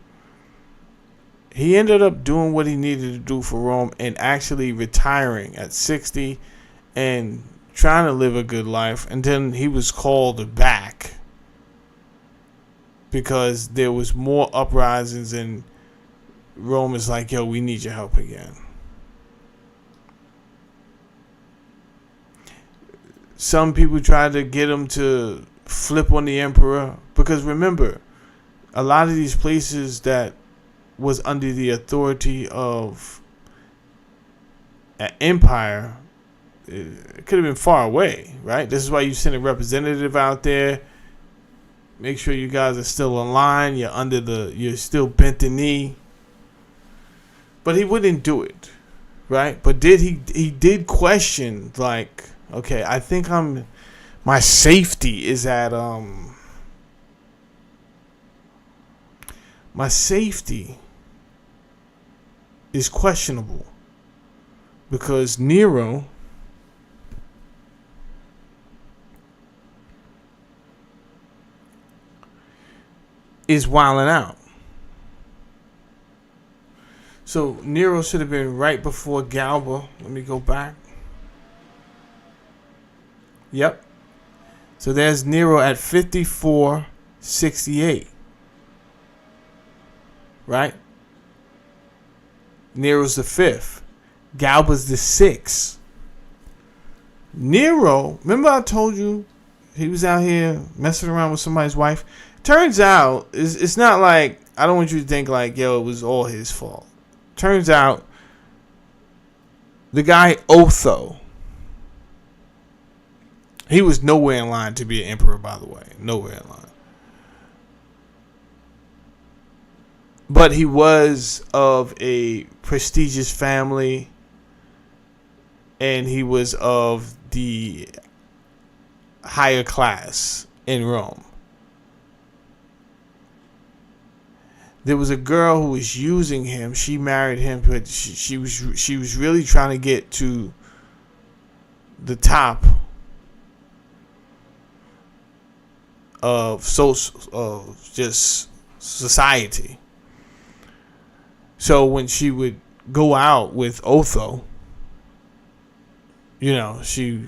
He ended up doing what he needed to do for Rome and actually retiring at 60 and trying to live a good life. And then he was called back because there was more uprisings, and Rome is like, yo, we need your help again. Some people tried to get him to flip on the emperor, because remember, a lot of these places that was under the authority of an empire, it could have been far away, right? This is why you send a representative out there. Make sure you guys are still in line. You're still bent the knee. But he wouldn't do it, right? But he did question, like, okay, I think my safety is at my safety is questionable, because Nero is wilding out. So Nero should have been right before Galba. Let me go back. Yep. So there's Nero at 5468. Right? Nero's the 5th. Galba's the 6th. Nero, remember I told you he was out here messing around with somebody's wife? Turns out it's not like I don't want you to think like, yo, it was all his fault. Turns out, the guy Otho, he was nowhere in line to be an emperor, by the way. Nowhere in line. But he was of a prestigious family, and he was of the higher class in Rome. There was a girl who was using him. She married him, but she was really trying to get to the top of just society. So when she would go out with Otho, she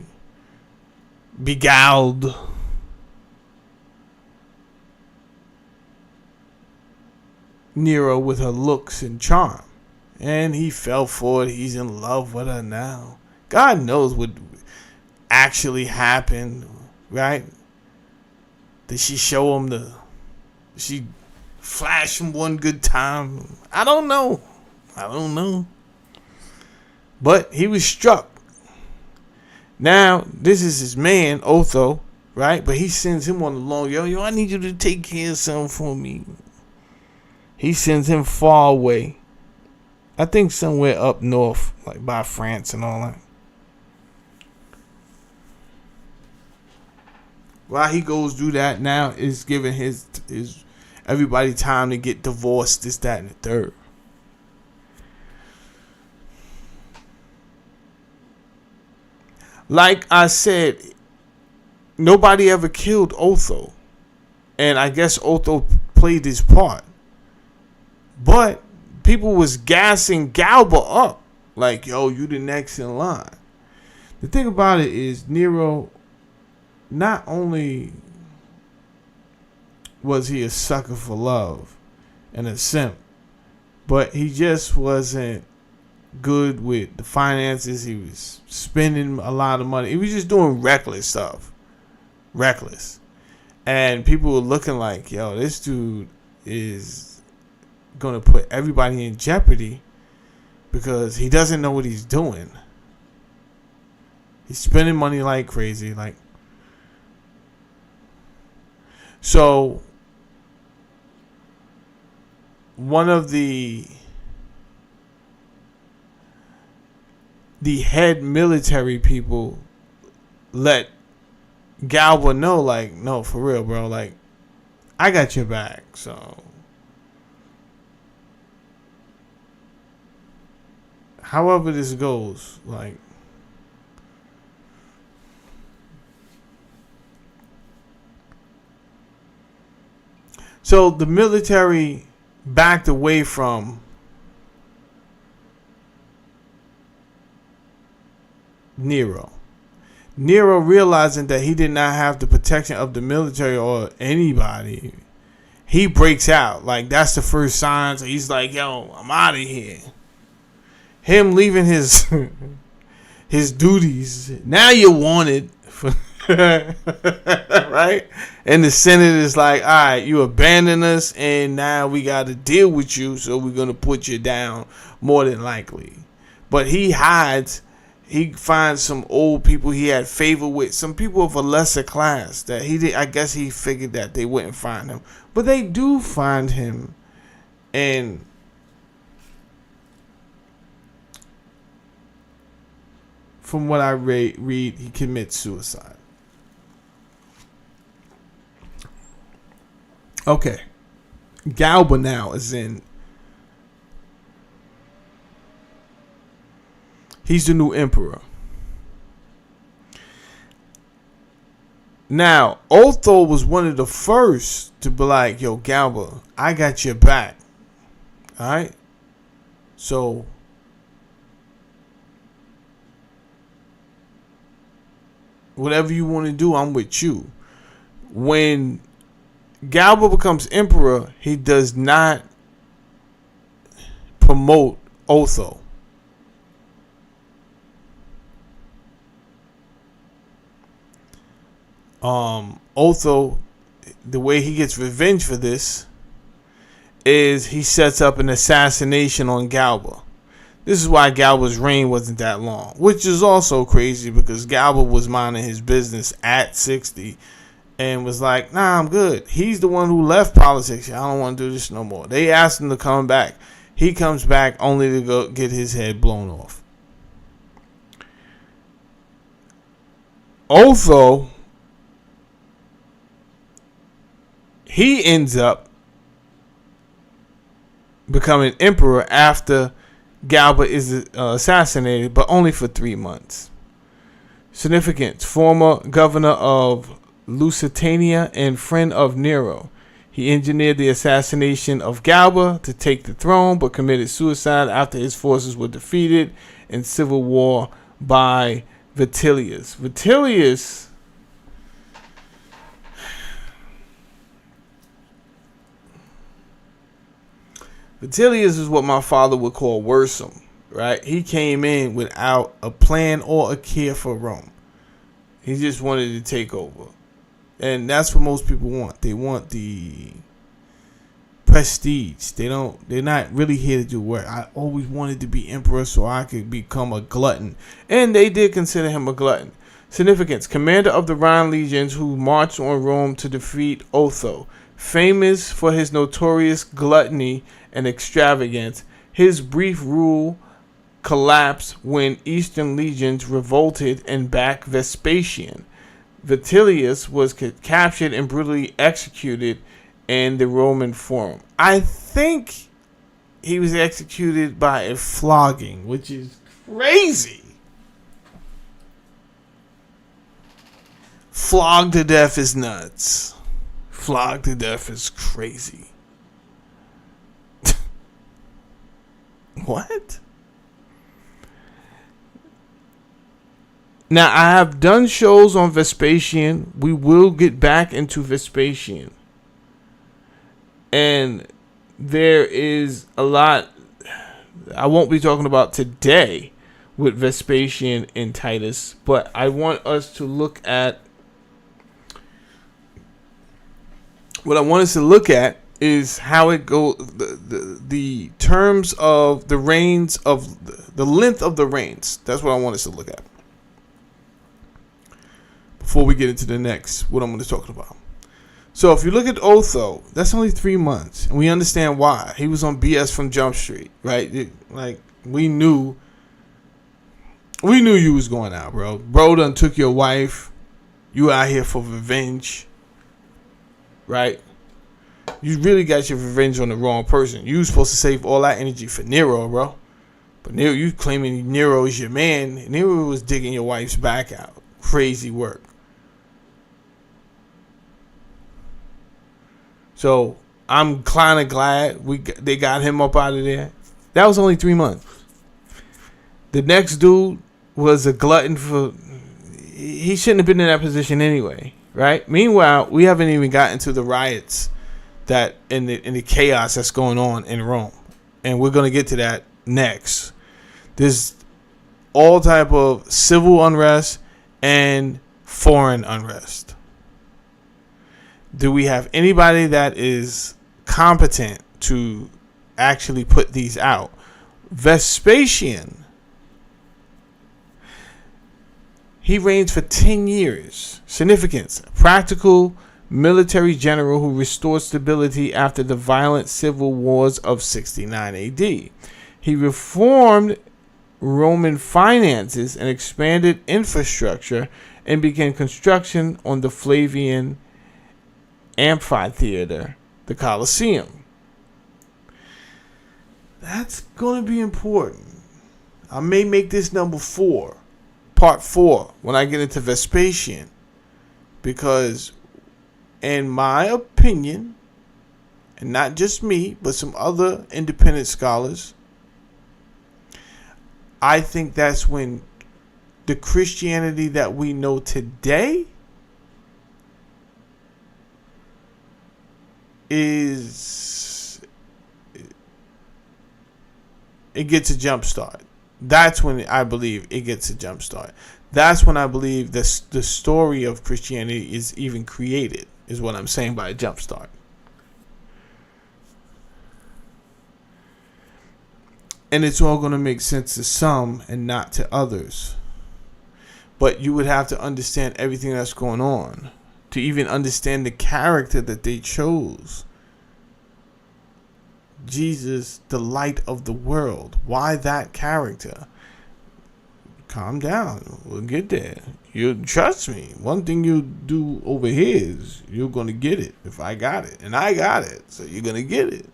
beguiled Nero with her looks and charm. And he fell for it. He's in love with her now. God knows what actually happened, right? Did she show him did she flash him one good time? I don't know. But he was struck. Now, this is his man, Otho, right? But he sends him on the long, yo, I need you to take care of something for me. He sends him far away. I think somewhere up north, like by France and all that. While he goes do that, now is giving his everybody time to get divorced, this, that, and the third. Like I said, nobody ever killed Otho. And I guess Otho played his part. But people was gassing Galba up. Like, yo, you the next in line. The thing about it is, Nero, not only was he a sucker for love and a simp, but he just wasn't good with the finances. He was spending a lot of money. He was just doing reckless stuff. Reckless. And people were looking like, yo, this dude is going to put everybody in jeopardy because he doesn't know what he's doing. He's spending money like crazy. So one of the head military people let Galba know, like, no, for real, bro, like, I got your back. So however this goes, like, so the military backed away from Nero. Nero, realizing that he did not have the protection of the military or anybody, he breaks out. Like, that's the first sign. So he's like, yo, I'm out of here. Him leaving his duties. Now you're wanted. Right? And the Senate is like, all right, you abandon us, and now we got to deal with you, so we're going to put you down more than likely. But he hides. He finds some old people he had favor with, some people of a lesser class that he did. I guess he figured that they wouldn't find him, but they do find him, and from what I read, he commits suicide. Okay, Galba now is in. He's the new emperor. Now, Otho was one of the first to be like, yo, Galba, I got your back. All right? So, whatever you want to do, I'm with you. When Galba becomes emperor, he does not promote Otho. Otho, the way he gets revenge for this is he sets up an assassination on Galba. This is why Galba's reign wasn't that long, which is also crazy because Galba was minding his business at 60 and was like, nah, I'm good. He's the one who left politics. I don't want to do this no more. They asked him to come back. He comes back only to go get his head blown off. Otho, he ends up becoming emperor after Galba is assassinated, but only for 3 months. Significance: former governor of Lusitania and friend of Nero. He engineered the assassination of Galba to take the throne, but committed suicide after his forces were defeated in civil war by Vitellius. Vitellius is what my father would call worrisome, right? He came in without a plan or a care for Rome. He just wanted to take over. And that's what most people want. They want the prestige. They're not really here to do work. I always wanted to be emperor so I could become a glutton. And they did consider him a glutton. Significance: commander of the Rhine legions who marched on Rome to defeat Otho. Famous for his notorious gluttony and extravagance, his brief rule collapsed when Eastern legions revolted and backed Vespasian. Vitellius was captured and brutally executed in the Roman Forum. I think he was executed by a flogging, which is crazy. Flogged to death is nuts. Flogged to death is crazy. What? Now, I have done shows on Vespasian. We will get back into Vespasian. And there is a lot I won't be talking about today with Vespasian and Titus, but I want us to look at what I want us to look at is how it goes, the terms of the reigns of the length of the reigns. That's what I want us to look at before we get into the next, what I'm going to talk about. So if you look at Otho, that's only 3 months, and we understand why. He was on BS from Jump Street, right? Like we knew you was going out, bro. Bro done took your wife. You out here for revenge, right? You really got your revenge on the wrong person. You was supposed to save all that energy for Nero, bro. But Nero, you claiming Nero is your man. Nero was digging your wife's back out. Crazy work. So I'm kind of glad they got him up out of there. That was only 3 months. The next dude was a glutton for. He shouldn't have been in that position anyway, right? Meanwhile, we haven't even gotten to the riots that in the chaos that's going on in Rome, and we're gonna get to that next. There's all type of civil unrest and foreign unrest. Do we have anybody that is competent to actually put these out? Vespasian, he reigns for 10 years. Significance: practical military general who restored stability after the violent civil wars of 69 AD. He reformed Roman finances and expanded infrastructure and began construction on the Flavian amphitheater, the Colosseum. That's going to be important. I may make this number 4, part 4, when I get into Vespasian, because in my opinion, and not just me, but some other independent scholars, I think that's when the Christianity that we know today it gets a jump start. That's when I believe it gets a jump start. That's when I believe the story of Christianity is even created, is what I'm saying by a jump start. And it's all going to make sense to some and not to others. But you would have to understand everything that's going on to even understand the character that they chose. Jesus, the light of the world. Why that character? Calm down. We'll get there. You trust me. One thing you do over here is you're going to get it if I got it. And I got it. So you're going to get it.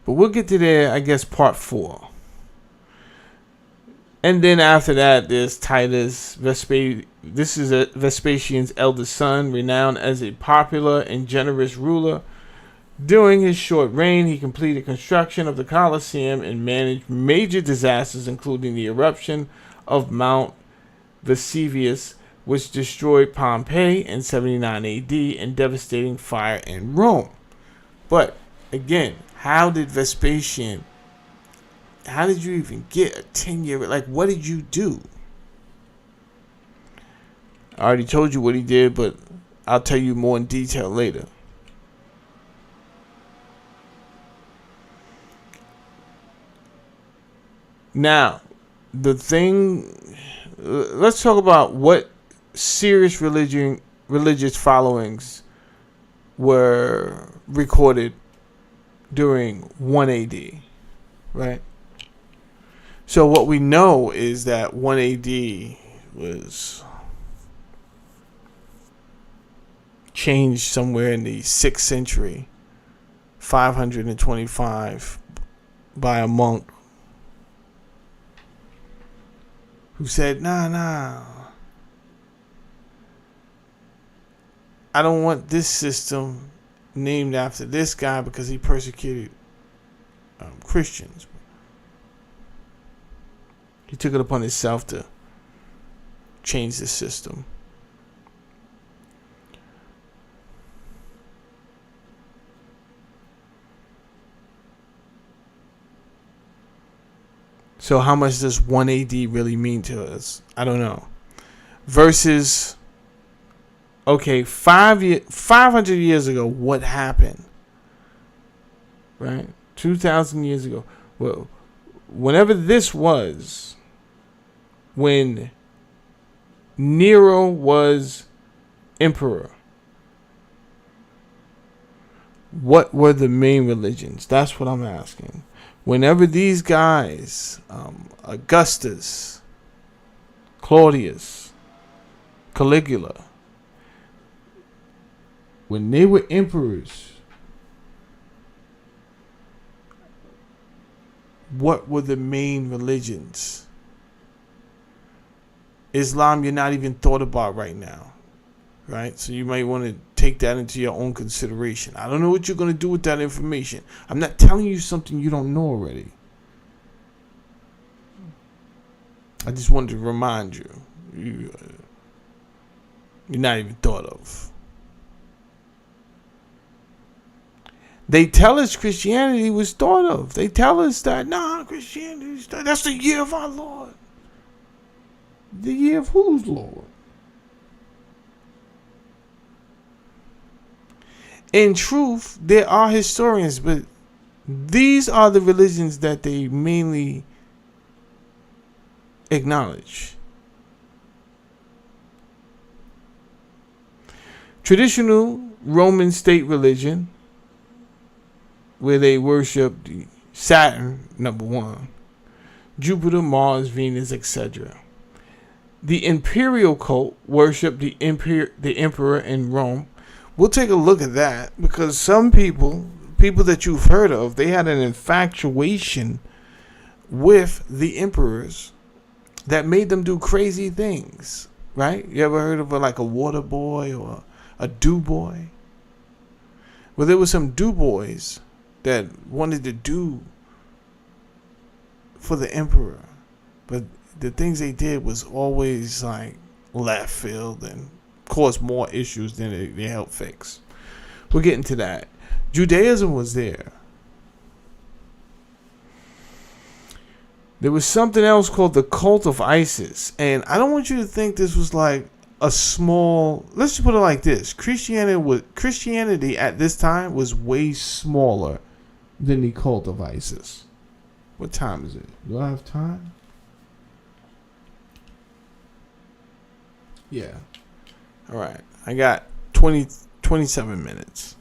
But we'll get to there, I guess, part 4. And then after that, there's Titus Vespasian. This is Vespasian's eldest son, renowned as a popular and generous ruler. During his short reign, he completed construction of the Colosseum and managed major disasters, including the eruption of Mount Vesuvius, which destroyed Pompeii in 79 AD and devastating fire in Rome. But again, how did Vespasian, how did you even get a 10-year, like what did you do? I already told you what he did, but I'll tell you more in detail later. Now, the thing, let's talk about what serious religious followings were recorded during 1 AD, right? So what we know is that 1 AD was changed somewhere in the 6th century, 525, by a monk who said, nah, I don't want this system named after this guy because he persecuted Christians. He took it upon himself to change the system. So how much does 1 AD really mean to us? I don't know. Versus, okay, 500 years ago, what happened? Right? 2,000 years ago. Well, whenever this was, when Nero was emperor, what were the main religions? That's what I'm asking. Whenever these guys, Augustus, Claudius, Caligula, when they were emperors, what were the main religions? Islam, you're not even thought about right now, right? So you might want to take that into your own consideration. I don't know what you're going to do with that information. I'm not telling you something you don't know already. I just wanted to remind you. You're not even thought of. They tell us Christianity was thought of. They tell us that, Christianity, that's the year of our Lord. The year of whose Lord? In truth, there are historians, but these are the religions that they mainly acknowledge. Traditional Roman state religion, where they worship Saturn, number 1, Jupiter, Mars, Venus, etc. The imperial cult worship the emperor in Rome. We'll take a look at that because some people that you've heard of, they had an infatuation with the emperors that made them do crazy things, right? You ever heard of a water boy or a do boy? Well, there were some do boys that wanted to do for the emperor, but the things they did was always like left field and caused more issues than they helped fix. We'll get into that. Judaism was there. There was something else called the cult of Isis, and I don't want you to think this was like a small. Let's just put it like this: Christianity at this time was way smaller than the cult of ISIS. What time is it? Do I have time? Yeah. All right. I got 27 minutes.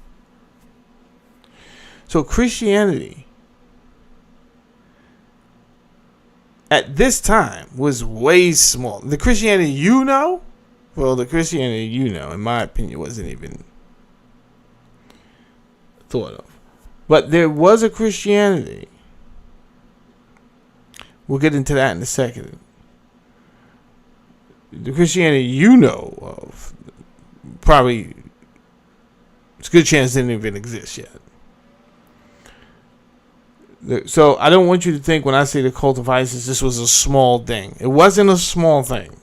So Christianity at this time was way small. The Christianity the Christianity in my opinion, wasn't even thought of. But there was a Christianity. We'll get into that in a second. The Christianity you know of, probably, it's a good chance didn't even exist yet. So I don't want you to think when I say the cult of ISIS, this was a small thing. It wasn't a small thing.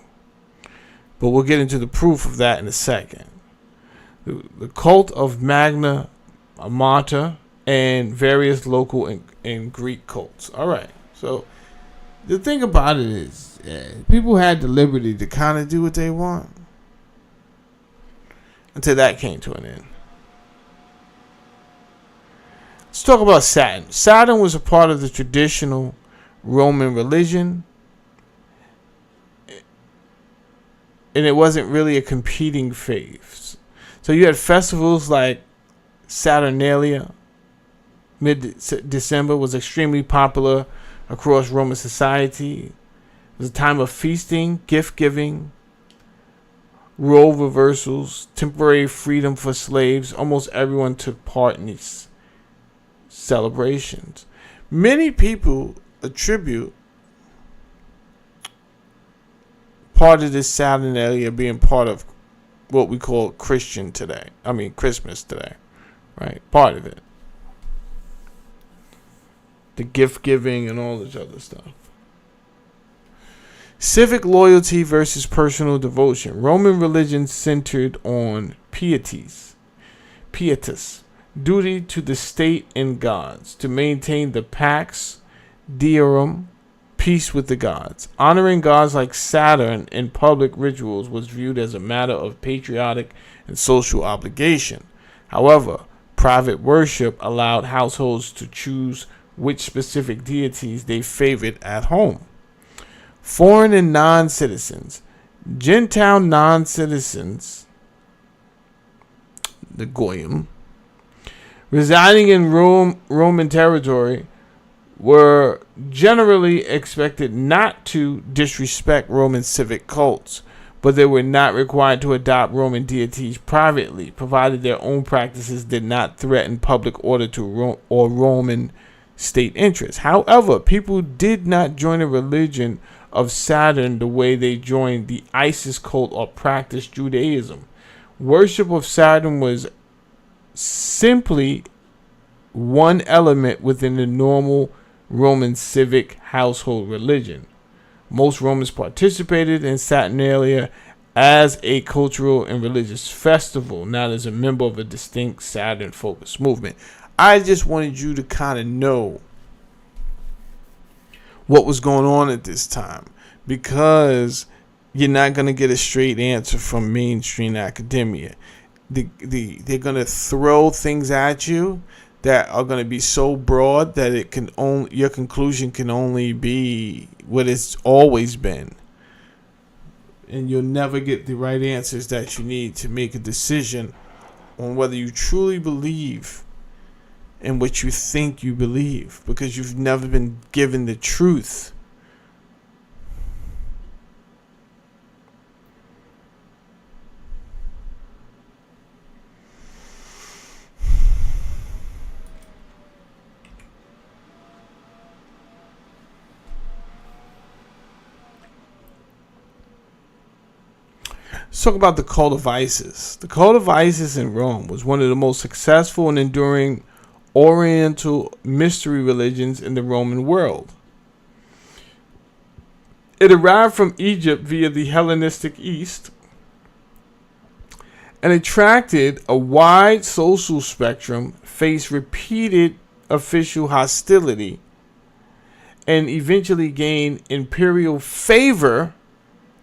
But we'll get into the proof of that in a second. The cult of Magna Mater and various local and Greek cults. All right. So the thing about it is, people had the liberty to kind of do what they want until that came to an end. Let's talk about Saturn. Saturn was a part of the traditional Roman religion, and it wasn't really a competing faith. So you had festivals like Saturnalia. Mid-December was extremely popular across Roman society. It was a time of feasting, gift-giving, role reversals, temporary freedom for slaves. Almost everyone took part in these celebrations. Many people attribute part of this Saturnalia being part of what we call Christmas today, right? Part of it. The gift giving and all this other stuff. Civic loyalty versus personal devotion. Roman religion centered on pietas, duty to the state and gods, to maintain the pax deorum, peace with the gods. Honoring gods like Saturn in public rituals was viewed as a matter of patriotic and social obligation. However, private worship allowed households to choose which specific deities they favored at home. Foreign and non-citizens. Gentile non-citizens, the Goyim, residing in Roman territory were generally expected not to disrespect Roman civic cults, but they were not required to adopt Roman deities privately, provided their own practices did not threaten public order or Roman state interests. However, people did not join a religion of Saturn the way they joined the Isis cult or practiced Judaism. Worship of Saturn was simply one element within the normal Roman civic household religion. Most Romans participated in Saturnalia as a cultural and religious festival, not as a member of a distinct Saturn-focused movement. I just wanted you to kind of know what was going on at this time, because you're not going to get a straight answer from mainstream academia. They're going to throw things at you that are going to be so broad that your conclusion can only be what it's always been, and you'll never get the right answers that you need to make a decision on whether you truly believe in what you think you believe, because you've never been given the truth. Let's talk about the cult of Isis. The cult of Isis in Rome was one of the most successful and enduring Oriental mystery religions in the Roman world. It arrived from Egypt via the Hellenistic East and attracted a wide social spectrum, faced repeated official hostility, and eventually gained imperial favor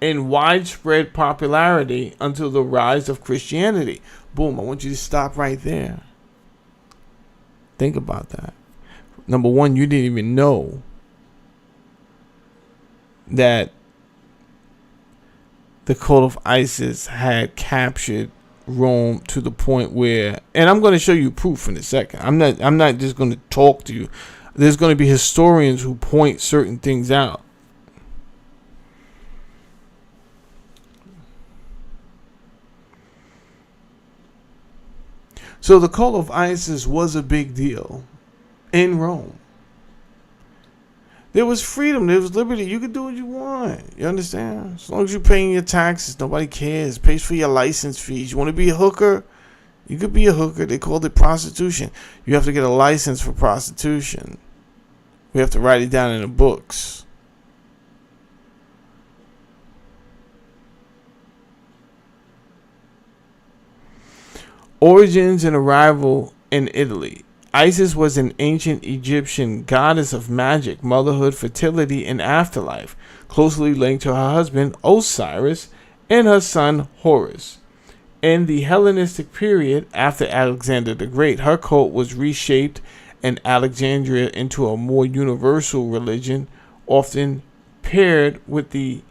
in widespread popularity until the rise of Christianity. Boom, I want you to stop right there. Think about that. Number one, you didn't even know that the cult of Isis had captured Rome to the point where, and I'm going to show you proof in a second. I'm not just going to talk to you. There's going to be historians who point certain things out. So the cult of Isis was a big deal in Rome. There was freedom. There was liberty. You could do what you want. You understand? As long as you're paying your taxes, nobody cares. Pays for your license fees. You want to be a hooker? You could be a hooker. They called it prostitution. You have to get a license for prostitution. We have to write it down in the books. Origins and arrival in Italy. Isis was an ancient Egyptian goddess of magic, motherhood, fertility, and afterlife, closely linked to her husband Osiris and her son Horus. In the Hellenistic period, after Alexander the Great, her cult was reshaped in Alexandria into a more universal religion, often paired with the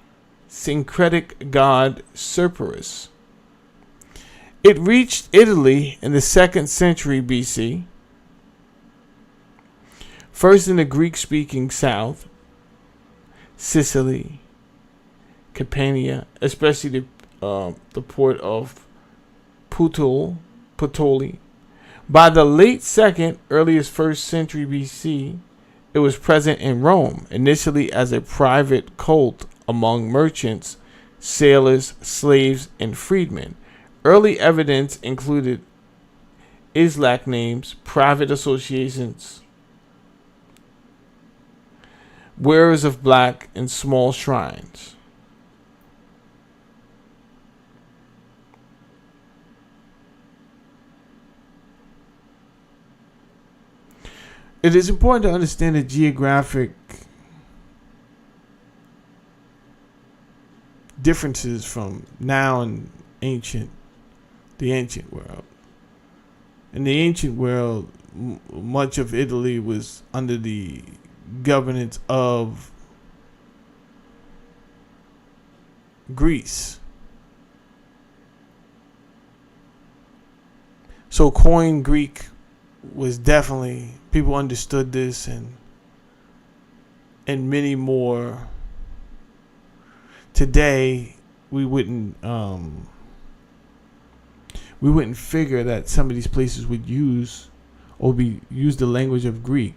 syncretic god Cerberus. It reached Italy in the 2nd century BC. First in the Greek-speaking south, Sicily, Campania, especially the port of Puteoli. By the late 2nd, earliest 1st century BC, it was present in Rome, initially as a private cult among merchants, sailors, slaves, and freedmen. Early evidence included Islamic names, private associations, wearers of black, and small shrines. It is important to understand the geographic differences from now and the ancient world. In the ancient world, much of Italy was under the governance of Greece. So Koine Greek was definitely, people understood this, and many more. Today we wouldn't figure that some of these places would use the language of Greek.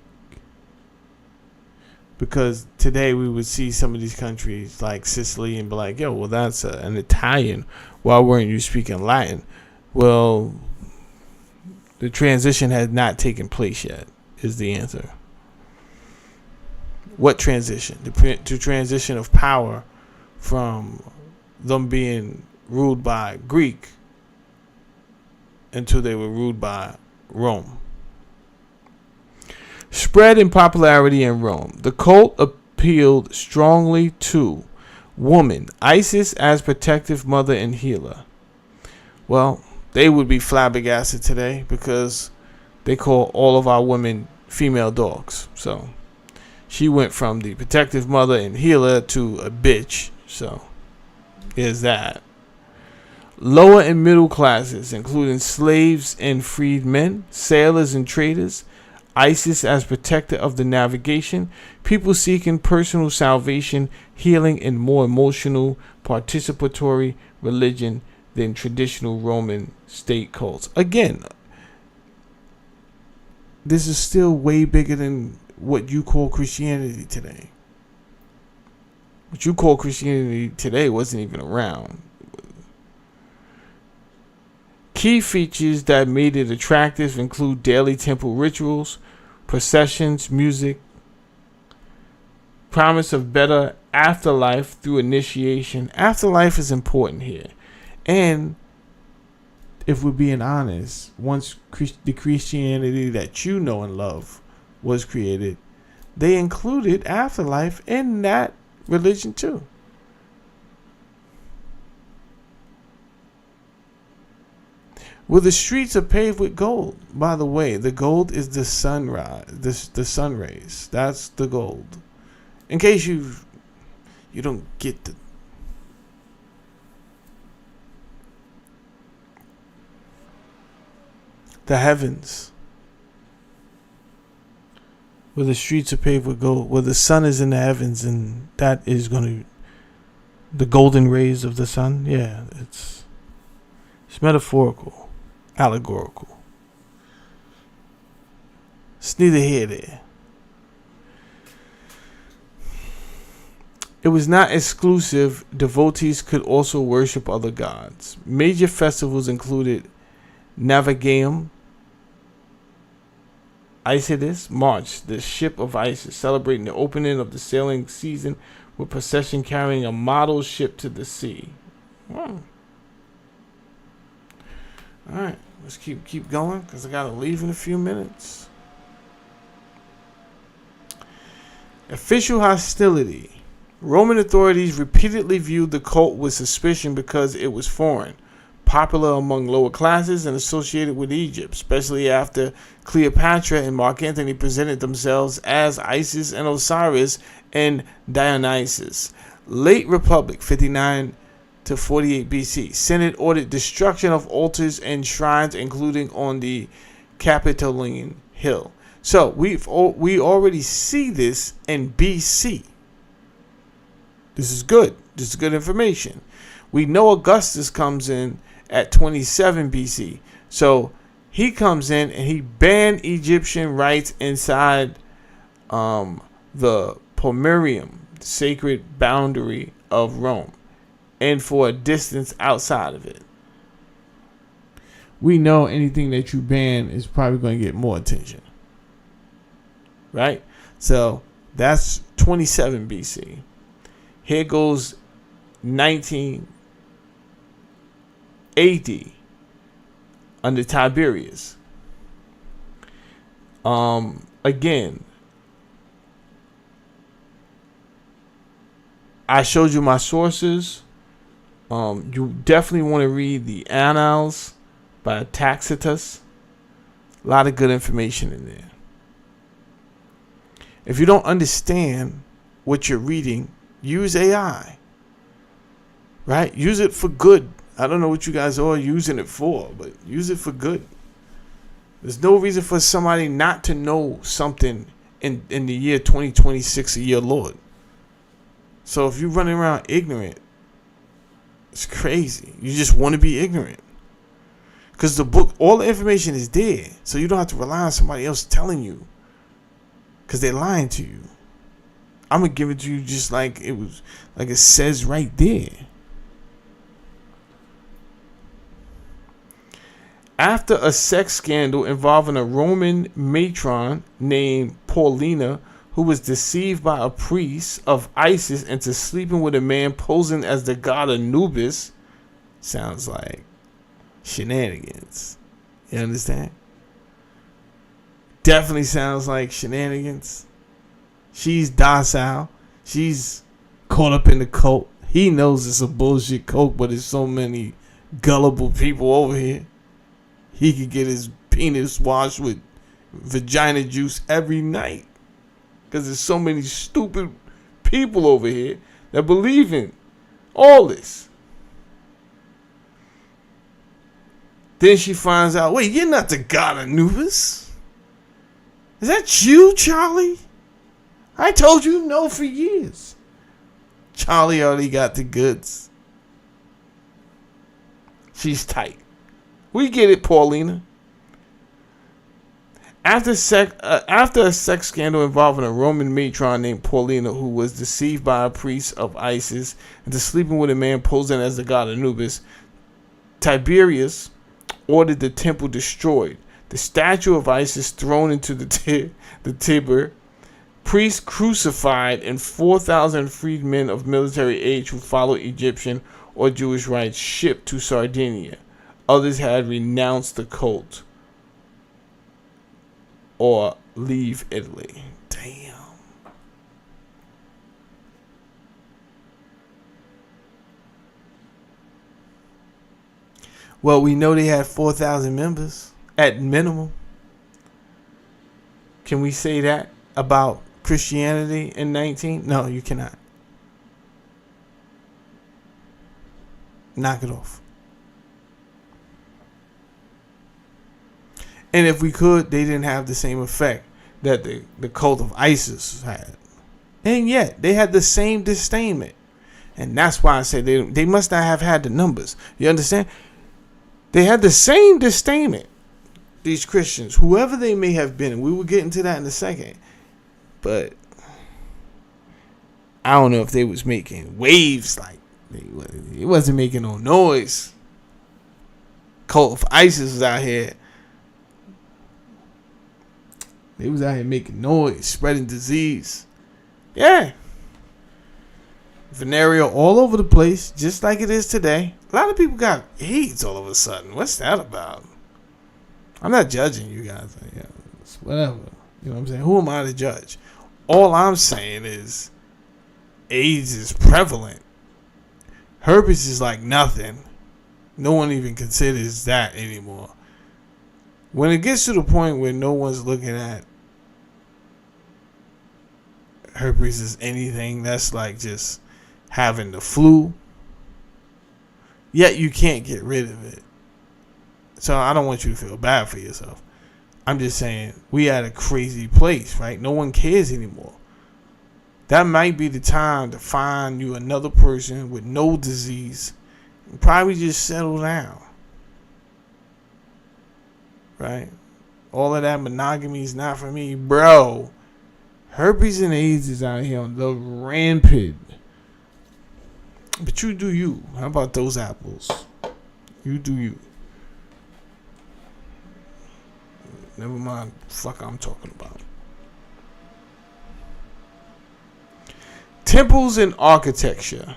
Because today we would see some of these countries like Sicily and be like, yo, well, that's an Italian. Why weren't you speaking Latin? Well, the transition had not taken place yet, is the answer. What transition? The transition of power from them being ruled by Greek until they were ruled by Rome. Spread in popularity in Rome. The cult appealed strongly to woman, Isis as protective mother and healer. Well, they would be flabbergasted today because they call all of our women female dogs. So she went from the protective mother and healer to a bitch. So there's that. Lower and middle classes, including slaves and freedmen, sailors and traders, Isis as protector of the navigation, people seeking personal salvation, healing, and more emotional, participatory religion than traditional Roman state cults. Again, this is still way bigger than what you call Christianity today. What you call Christianity today wasn't even around. Key features that made it attractive include daily temple rituals, processions, music, promise of better afterlife through initiation. Afterlife is important here. And if we're being honest, once the Christianity that you know and love was created, they included afterlife in that religion too. Well, the streets are paved with gold. By the way, the gold is the sunrise, the sun rays. That's the gold. In case you don't get the heavens, where the streets are paved with gold, where the sun is in the heavens, and that is going to the golden rays of the sun. Yeah, it's metaphorical, allegorical. It's neither here nor there. It was not exclusive. Devotees could also worship other gods. Major festivals included Navagam, Isidis, March, the ship of Isis, celebrating the opening of the sailing season with procession carrying a model ship to the sea. Wow. All right, let's keep going because I gotta leave in a few minutes. Official hostility. Roman authorities repeatedly viewed the cult with suspicion because it was foreign, popular among lower classes, and associated with Egypt, especially after Cleopatra and Mark Antony presented themselves as Isis and Osiris and Dionysus. Late Republic, 59 to 48 BC. Senate ordered destruction of altars and shrines, including on the Capitoline Hill. So we already see this in BC. This is good. This is good information. We know Augustus comes in at 27 BC. So he comes in and he banned Egyptian rites inside the Pomerium, sacred boundary of Rome, and for a distance outside of it. We know anything that you ban is probably going to get more attention. Right? So that's 27 BC. Here goes 19 AD under Tiberius. Again, I showed you my sources. You definitely want to read the Annals by Tacitus. A lot of good information in there. If you don't understand what you're reading, use AI. Right? Use it for good. I don't know what you guys are using it for, but use it for good. There's no reason for somebody not to know something in the year 2026, a year Lord. So if you're running around ignorant, it's crazy. You just want to be ignorant. Because the book, all the information is there. So you don't have to rely on somebody else telling you. Because they're lying to you. I'm going to give it to you just like it says right there. After a sex scandal involving a Roman matron named Paulina, who was deceived by a priest of Isis into sleeping with a man posing as the god Anubis, sounds like shenanigans. You understand? Definitely sounds like shenanigans. She's docile. She's caught up in the cult. He knows it's a bullshit cult, but there's so many gullible people over here. He could get his penis washed with vagina juice every night. Because there's so many stupid people over here that believe in all this. Then she finds out, wait, you're not the god Anubis. Is that you, Charlie? I told you no for years. Charlie already got the goods. She's tight. We get it, Paulina. After a sex scandal involving a Roman matron named Paulina, who was deceived by a priest of Isis into sleeping with a man posing as the god Anubis, Tiberius ordered the temple destroyed, the statue of Isis thrown into the Tiber, priests crucified, and 4,000 freedmen of military age who followed Egyptian or Jewish rites shipped to Sardinia. Others had renounced the cult or leave Italy. Damn. Well, we know they had 4,000 members at minimum. Can we say that about Christianity in 19? No, you cannot. Knock it off. And if we could, they didn't have the same effect that the cult of ISIS had. And yet, they had the same disdainment. And that's why I say they must not have had the numbers. You understand? They had the same disdainment. These Christians, whoever they may have been, and we will get into that in a second. But I don't know if they was making waves like it wasn't making no noise. Cult of ISIS was out here. They was out here making noise, spreading disease. Yeah. Venereal all over the place, just like it is today. A lot of people got AIDS all of a sudden. What's that about? I'm not judging you guys. Yeah, it's whatever. You know what I'm saying? Who am I to judge? All I'm saying is AIDS is prevalent. Herpes is like nothing. No one even considers that anymore. When it gets to the point where no one's looking at herpes as anything, that's like just having the flu. Yet you can't get rid of it. So I don't want you to feel bad for yourself. I'm just saying we at a crazy place, right? No one cares anymore. That might be the time to find you another person with no disease and probably just settle down. Right? All of that monogamy is not for me. Bro, herpes and AIDS is out here on the rampant. But you do you. How about those apples? You do you. Never mind the fuck I'm talking about. Temples and architecture.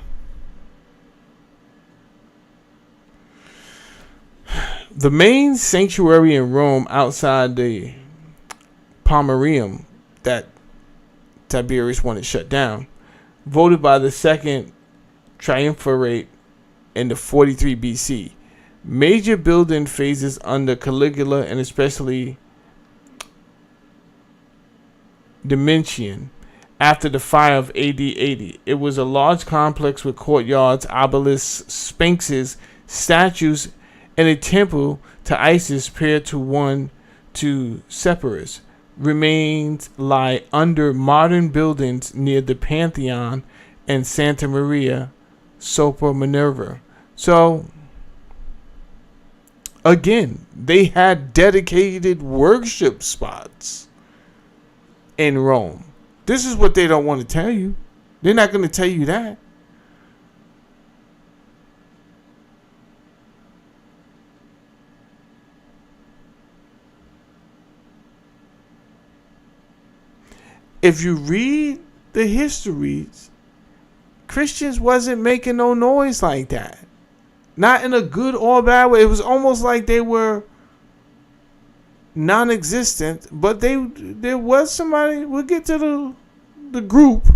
The main sanctuary in Rome outside the Pomerium that Tiberius wanted shut down, voted by the second triumvirate in the 43 BC. Major building phases under Caligula and especially Domitian after the fire of AD 80. It was a large complex with courtyards, obelisks, sphinxes, statues, and a temple to Isis paired to one to Sepphoris. Remains lie under modern buildings near the Pantheon and Santa Maria Sopra Minerva. So, again, they had dedicated worship spots in Rome. This is what they don't want to tell you. They're not going to tell you that. If you read the histories, Christians wasn't making no noise like that. Not in a good or bad way. It was almost like they were non-existent, but there was somebody. We'll get to the group.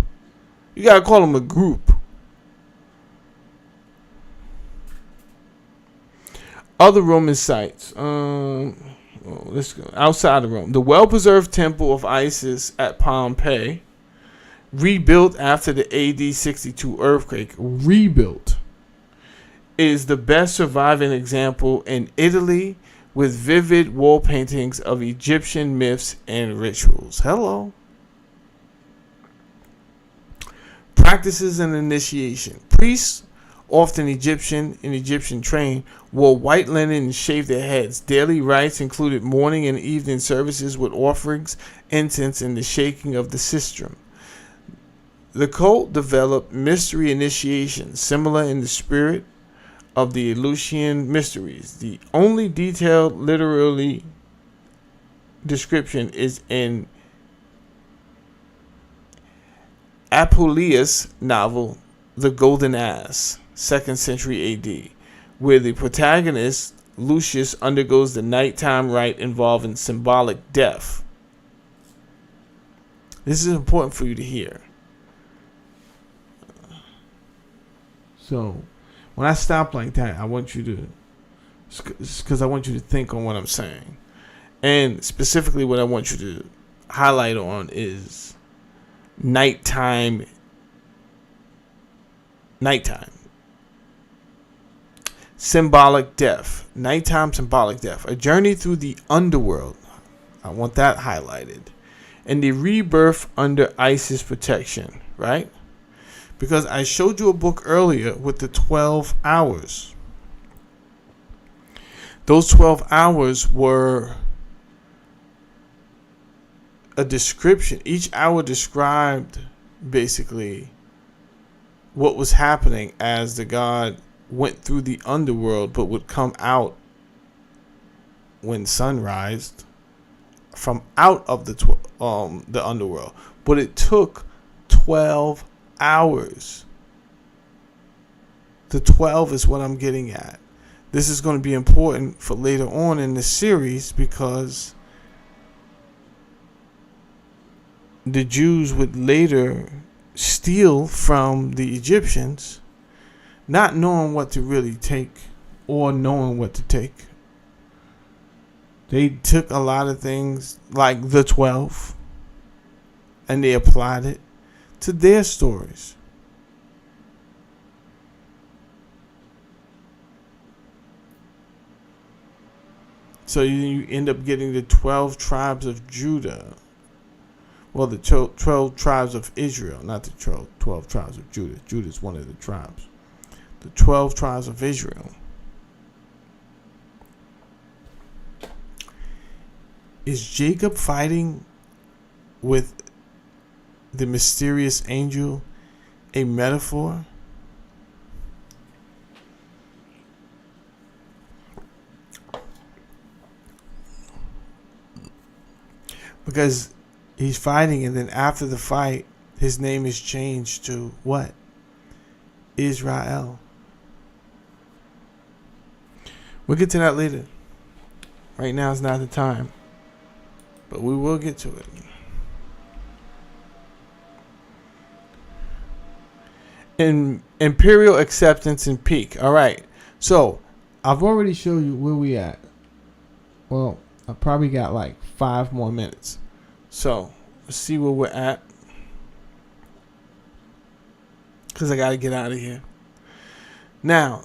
You gotta call them a group. Other Roman sites. Let's go outside of Rome. The well-preserved temple of Isis at Pompeii, rebuilt after the AD 62 earthquake, is the best surviving example in Italy, with vivid wall paintings of Egyptian myths and rituals. Hello. Practices and initiation. Priests, often Egyptian trained, wore white linen and shaved their heads. Daily rites included morning and evening services with offerings, incense, and the shaking of the sistrum. The cult developed mystery initiation, similar in the spirit of the Eleusinian mysteries. The only detailed literary description is in Apuleius' novel, The Golden Ass, 2nd century AD, where the protagonist, Lucius, undergoes the nighttime rite involving symbolic death. This is important for you to hear. So, when I stop like that, I want you to because I want you to think on what I'm saying. And specifically what I want you to highlight on is nighttime. Symbolic death. Nighttime symbolic death. A journey through the underworld. I want that highlighted. And the rebirth under ISIS protection, right? Because I showed you a book earlier with the 12 hours. Those 12 hours were a description. Each hour described basically what was happening as the God went through the underworld, but would come out when sunrise from out of the underworld. But it took 12 hours. The 12 is what I'm getting at. This is going to be important for later on in the series, because the Jews would later steal from the Egyptians, not knowing what to really take or knowing what to take. They took a lot of things like the 12 and they applied it to their stories. So you end up getting the 12 tribes of Judah. Well, the 12 tribes of Israel, not the 12 tribes of Judah. Judah is one of the tribes. The 12 tribes of Israel. Is Jacob fighting with the mysterious angel a metaphor? Because he's fighting, and then after the fight, his name is changed to what? Israel. We'll get to that later. Right now is not the time. But we will get to it. In imperial acceptance and peak. All right. So, I've already showed you where we at. Well, I probably got like 5 more minutes. So, let's see where we're at. Because I got to get out of here. Now,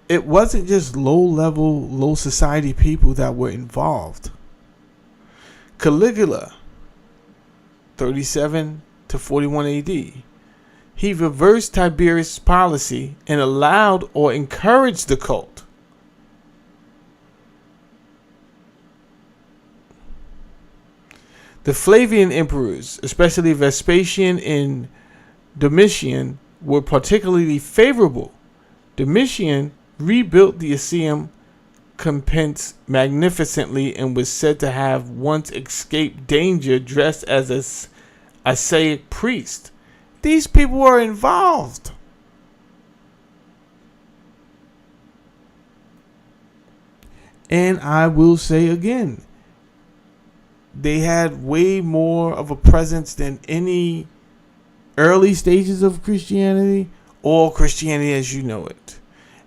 it wasn't just low-level, low-society people that were involved. Caligula, 37 to 41 AD, he reversed Tiberius' policy and allowed or encouraged the cult. The Flavian emperors, especially Vespasian and Domitian, were particularly favorable. Domitian rebuilt the Lyceum Compense magnificently and was said to have once escaped danger dressed as a Asaic priest. These people were involved. And I will say again, they had way more of a presence than any early stages of Christianity or Christianity as you know it.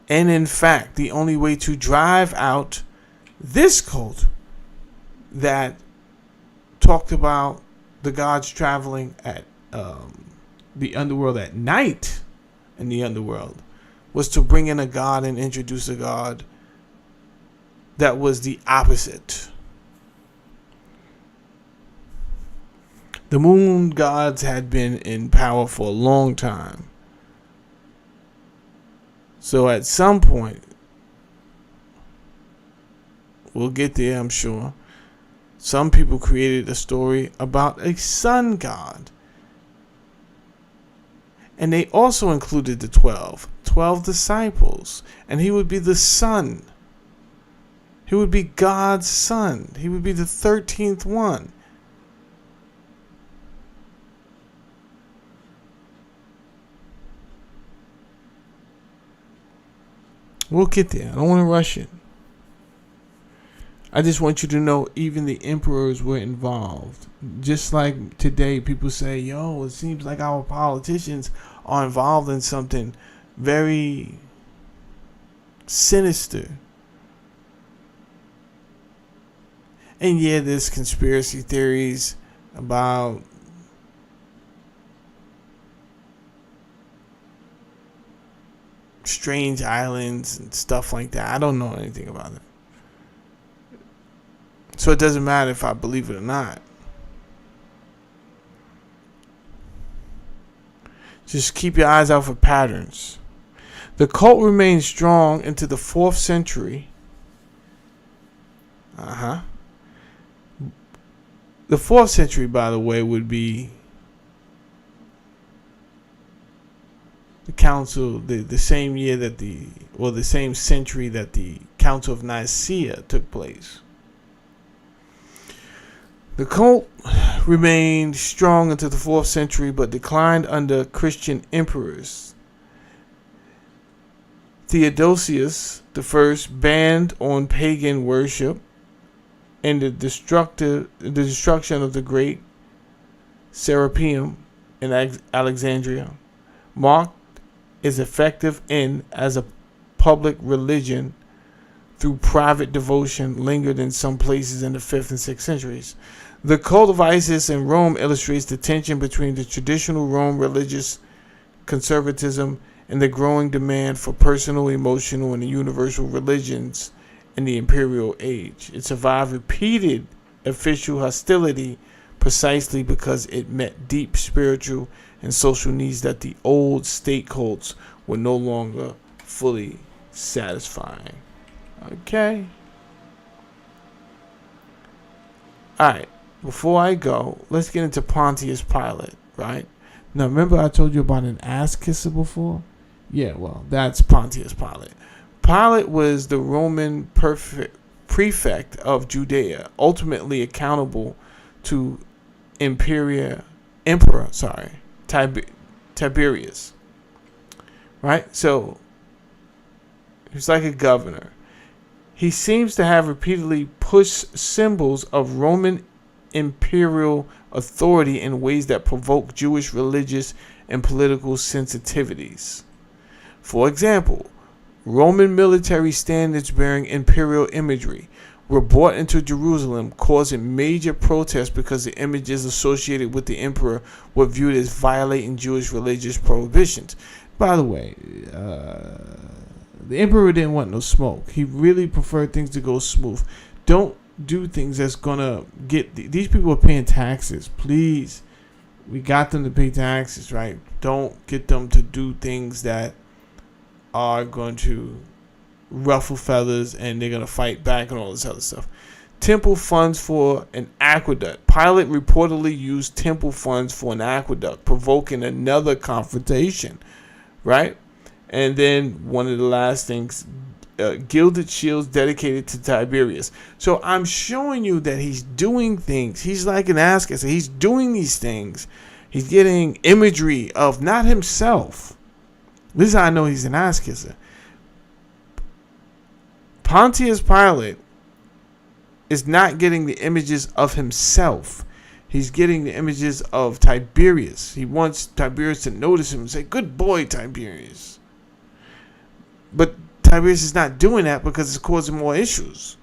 And in fact, the only way to drive out this cult that talked about the gods traveling at the underworld at night in the underworld was to bring in a god and introduce a god that was the opposite. The moon gods had been in power for a long time. So at some point, we'll get there, I'm sure, some people created a story about a sun god. And they also included the 12 disciples. And he would be the son. He would be God's son. He would be the 13th one. We'll get there. I don't want to rush it. I just want you to know even the emperors were involved. Just like today, people say, yo, it seems like our politicians are involved in something very Sinister. And yeah, there's conspiracy theories about strange islands and stuff like that. I don't know anything about it. So it doesn't matter if I believe it or not. Just keep your eyes out for patterns. The cult remained strong into the 4th century. The 4th century, by the way, would be the council, the same year that the same century that the Council of Nicaea took place. The cult remained strong into the 4th century, but declined under Christian emperors. Theodosius I banned on pagan worship, and the destruction of the great Serapeum in Alexandria marked its effective end as a public religion through private devotion lingered in some places in the 5th and 6th centuries. The cult of Isis in Rome illustrates the tension between the traditional Rome religious conservatism and the growing demand for personal, emotional, and universal religions in the imperial age. It survived repeated official hostility precisely because it met deep spiritual and social needs that the old state cults were no longer fully satisfying. Okay. Alright, before I go, let's get into Pontius Pilate, right? Now, remember I told you about an ass kisser before? Yeah, well, that's Pontius Pilate. Pilate was the Roman prefect of Judea, ultimately accountable to Emperor Tiberius. Right? So, he's like a governor. He seems to have repeatedly pushed symbols of Roman imperial authority in ways that provoke Jewish religious and political sensitivities. For example, Roman military standards bearing imperial imagery were brought into Jerusalem, causing major protests because the images associated with the emperor were viewed as violating Jewish religious prohibitions. By the way, the emperor didn't want no smoke. He really preferred things to go smooth. Don't do things that's gonna get these people are paying taxes. Please, we got them to pay taxes, right? Don't get them to do things that are going to ruffle feathers and they're going to fight back and all this other stuff. Temple funds for an aqueduct. Pilate reportedly used temple funds for an aqueduct, provoking another confrontation, right? And then one of the last things, gilded shields dedicated to Tiberius. So I'm showing you that he's doing things. He's like an ass kisser. He's doing these things. He's getting imagery of not himself. This is how I know he's an ass kisser. Pontius Pilate is not getting the images of himself. He's getting the images of Tiberius. He wants Tiberius to notice him and say, "Good boy, Tiberius." But Tiberius is not doing that because it's causing more issues.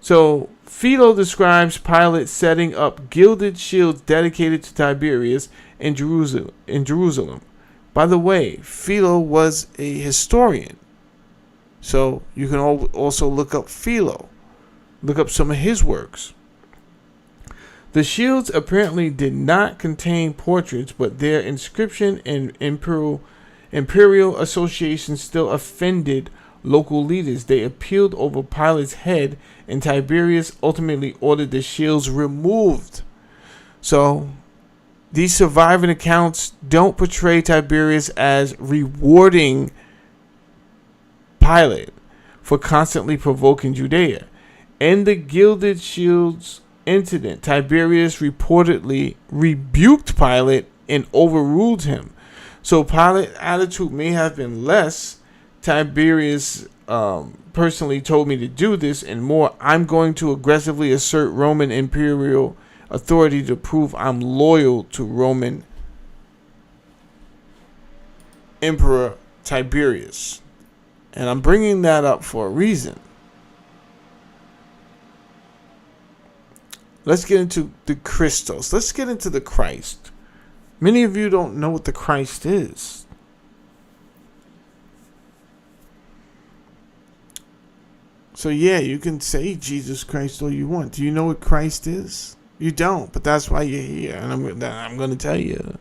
So Philo describes Pilate setting up gilded shields dedicated to Tiberius in Jerusalem. By the way, Philo was a historian. So you can also look up Philo. Look up some of his works. The shields apparently did not contain portraits, but their inscription and imperial association still offended local leaders. They appealed over Pilate's head, and Tiberius ultimately ordered the shields removed. So these surviving accounts don't portray Tiberius as rewarding Pilate for constantly provoking Judea. In the gilded shields incident, Tiberius reportedly rebuked Pilate and overruled him. So Pilate's attitude may have been less, Tiberius personally told me to do this, and more, I'm going to aggressively assert Roman imperial authority to prove I'm loyal to Roman Emperor Tiberius. And I'm bringing that up for a reason. Let's get into the Christos. Let's get into the Christ. Many of you don't know what the Christ is. So yeah, you can say Jesus Christ all you want. Do you know what Christ is? You don't, but that's why you're here. And I'm going to tell you.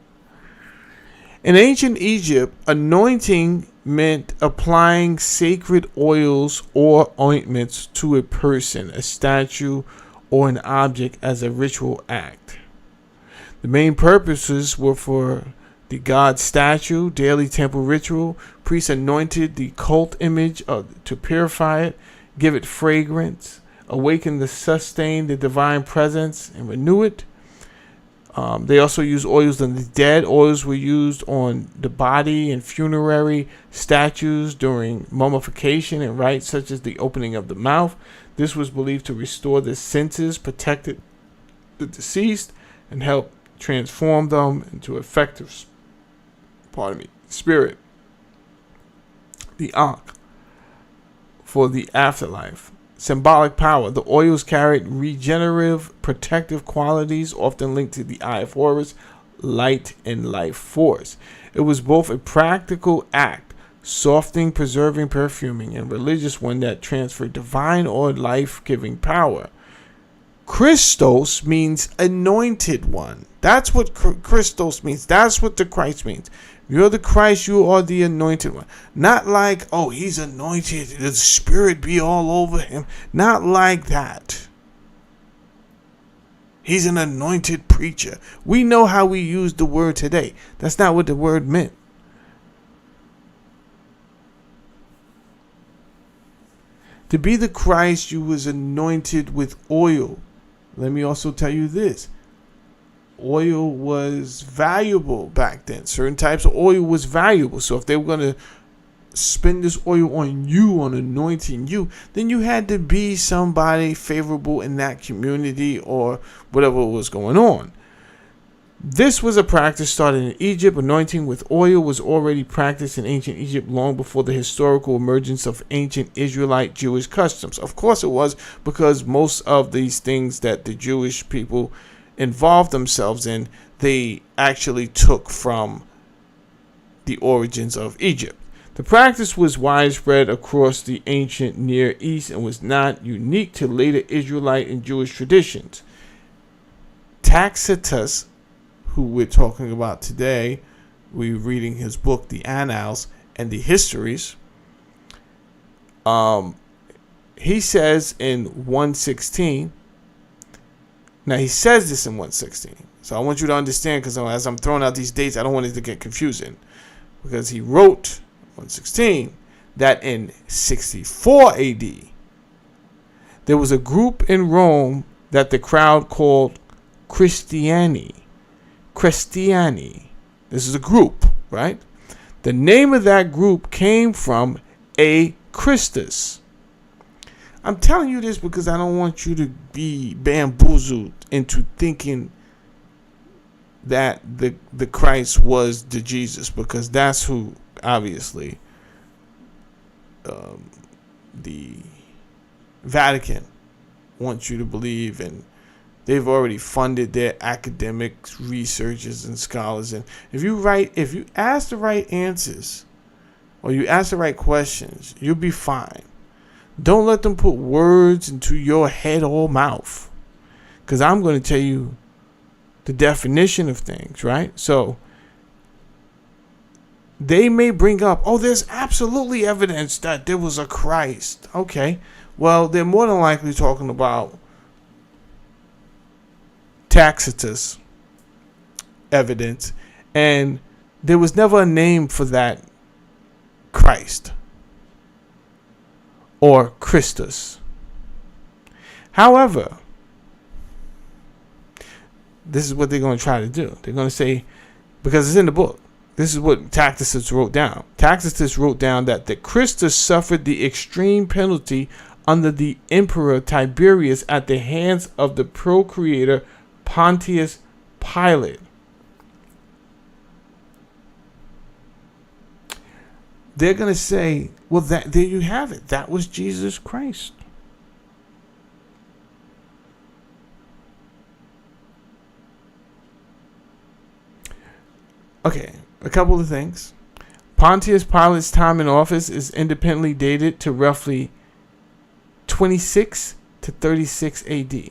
In ancient Egypt, anointing meant applying sacred oils or ointments to a person, a statue, or an object as a ritual act. The main purposes were for the god statue, daily temple ritual. Priests anointed the cult image to purify it, give it fragrance, awaken sustain the divine presence, and renew it. They also used oils on the dead. Oils were used on the body and funerary statues during mummification and rites such as the opening of the mouth. This was believed to restore the senses, protect the deceased, and help transform them into effective spirit. The Ankh for the afterlife. Symbolic power. The oils carried regenerative, protective qualities, often linked to the Eye of Horus, light and life force. It was both a practical act, softening, preserving, perfuming, and religious one that transferred divine or life-giving power. Christos means anointed one. That's what Christos means. That's what the Christ means. You're the Christ, you are the anointed one. Not like, oh, he's anointed, the Spirit be all over him. Not like that. He's an anointed preacher. We know how we use the word today. That's not what the word meant. To be the Christ, you was anointed with oil. Let me also tell you this. Oil was valuable back then. Certain types of oil was valuable. So if they were going to spend this oil on you, on anointing you, then you had to be somebody favorable in that community or whatever was going on. This was a practice started in Egypt. Anointing with oil was already practiced in ancient Egypt long before the historical emergence of ancient Israelite Jewish customs. Of course it was, because most of these things that the Jewish people involved themselves in, they actually took from the origins of Egypt. The practice was widespread across the ancient Near East and was not unique to later Israelite and Jewish traditions. Tacitus, who we're talking about today, we're reading his book, The Annals and the Histories. He says in 116, now he says this in 116, so I want you to understand, because as I'm throwing out these dates, I don't want it to get confusing, because he wrote 116 that in 64 AD, there was a group in Rome that the crowd called Christiani. This is a group, right? The name of that group came from a Christus. I'm telling you this because I don't want you to be bamboozled into thinking that the Christ was the Jesus, because that's who obviously the Vatican wants you to believe, and they've already funded their academics, researchers, and scholars. And if you ask the right answers, or you ask the right questions, you'll be fine. Don't let them put words into your head or mouth, because I'm going to tell you the definition of things, right? So they may bring up, oh, there's absolutely evidence that there was a Christ. Okay, well, they're more than likely talking about Tacitus evidence, and there was never a name for that Christ or Christus. However, this is what they're going to try to do. They're going to say, because it's in the book, this is what Tacitus wrote down. Tacitus wrote down that the Christus suffered the extreme penalty under the Emperor Tiberius at the hands of the procreator Pontius Pilate. They're going to say Well, there you have it. That was Jesus Christ. Okay, a couple of things. Pontius Pilate's time in office is independently dated to roughly 26 to 36 AD.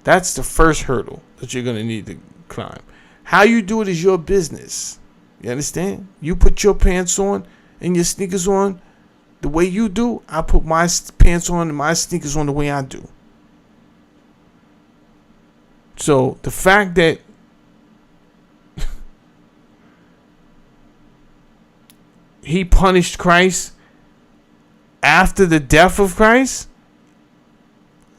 That's the first hurdle that you're going to need to climb. How you do it is your business. You understand? You put your pants on and your sneakers on the way you do. I put my pants on and my sneakers on the way I do. So the fact that he punished Christ after the death of Christ,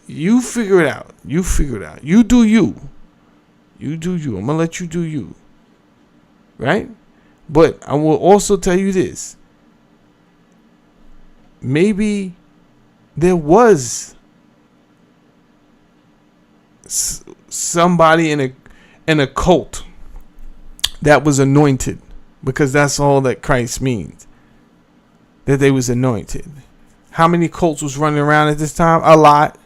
you figure it out. You figure it out. You do you. You do you. I'm going to let you do you. Right? But I will also tell you this. Maybe there was somebody in a cult that was anointed, because that's all that Christ means, that they was anointed. How many cults was running around at this time? A lot.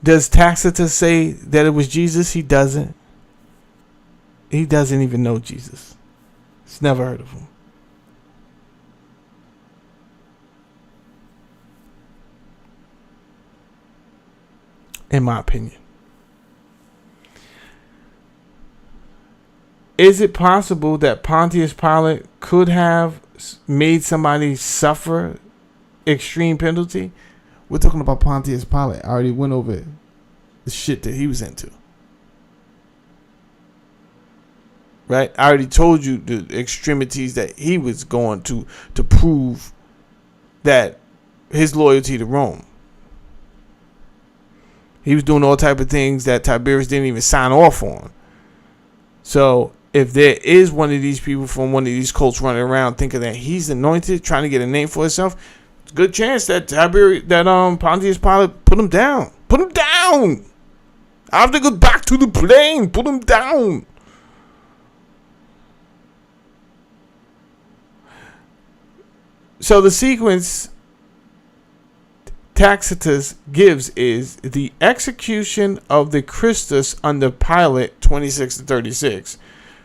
Does Tacitus say that it was Jesus? He doesn't. He doesn't even know Jesus. He's never heard of him. In my opinion. Is it possible that Pontius Pilate could have made somebody suffer extreme penalty? We're talking about Pontius Pilate. I already went over the shit that he was into. Right? I already told you the extremities that he was going to prove that his loyalty to Rome. He was doing all type of things that Tiberius didn't even sign off on. So if there is one of these people from one of these cults running around thinking that he's anointed, trying to get a name for himself, it's a good chance that Pontius Pilate put him down. Put him down. I have to go back to the plane. Put him down. So the sequence Tacitus gives is the execution of the Christus under Pilate, 26 to 36.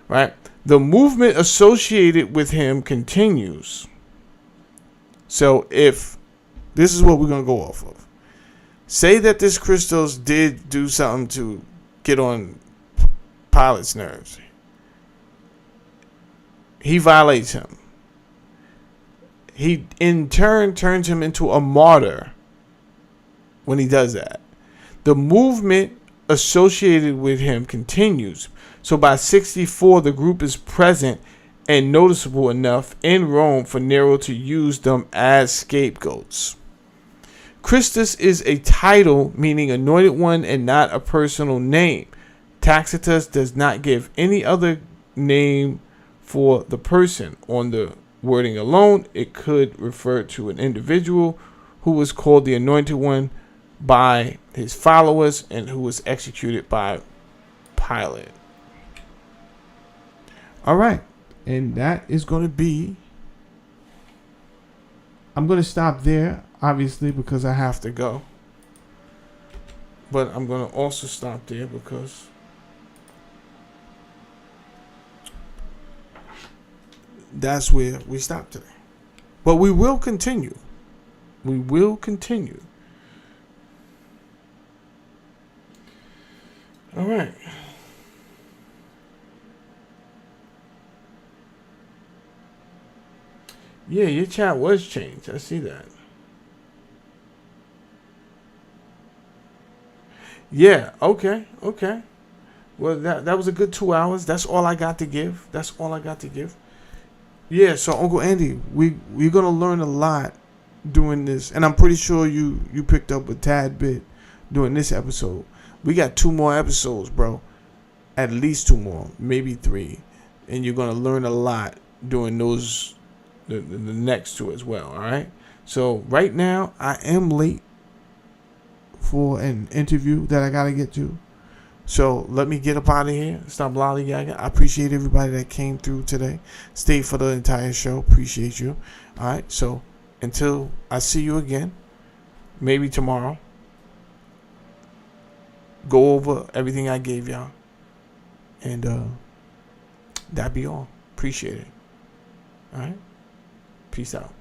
Right? The movement associated with him continues. So if this is what we're going to go off of. Say that this Christos did do something to get on Pilate's nerves. He violates him. He in turn turns him into a martyr when he does that. The movement associated with him continues. So by 64, the group is present and noticeable enough in Rome for Nero to use them as scapegoats. Christus is a title meaning anointed one and not a personal name. Tacitus does not give any other name for the person. On the wording alone, it could refer to an individual who was called the anointed one by his followers and who was executed by Pilate. All right. And that is going to be, I'm going to stop there, obviously, because I have to go. But I'm going to also stop there because that's where we stop today. But we will continue. We will continue. All right. Yeah, your chat was changed. I see that. Yeah, okay. Well, that was a good 2 hours. That's all I got to give. Yeah, so Uncle Andy, we're going to learn a lot doing this. And I'm pretty sure you picked up a tad bit doing this episode. We got 2 more episodes, bro. At least 2 more, maybe 3. And you're going to learn a lot doing those the next 2 as well, all right? So right now, I am late for an interview that I got to get to. So let me get up out of here. Stop lollygagging. I appreciate everybody that came through today. Stayed for the entire show. Appreciate you. All right. So until I see you again, maybe tomorrow, go over everything I gave y'all. And that be all. Appreciate it. All right. Peace out.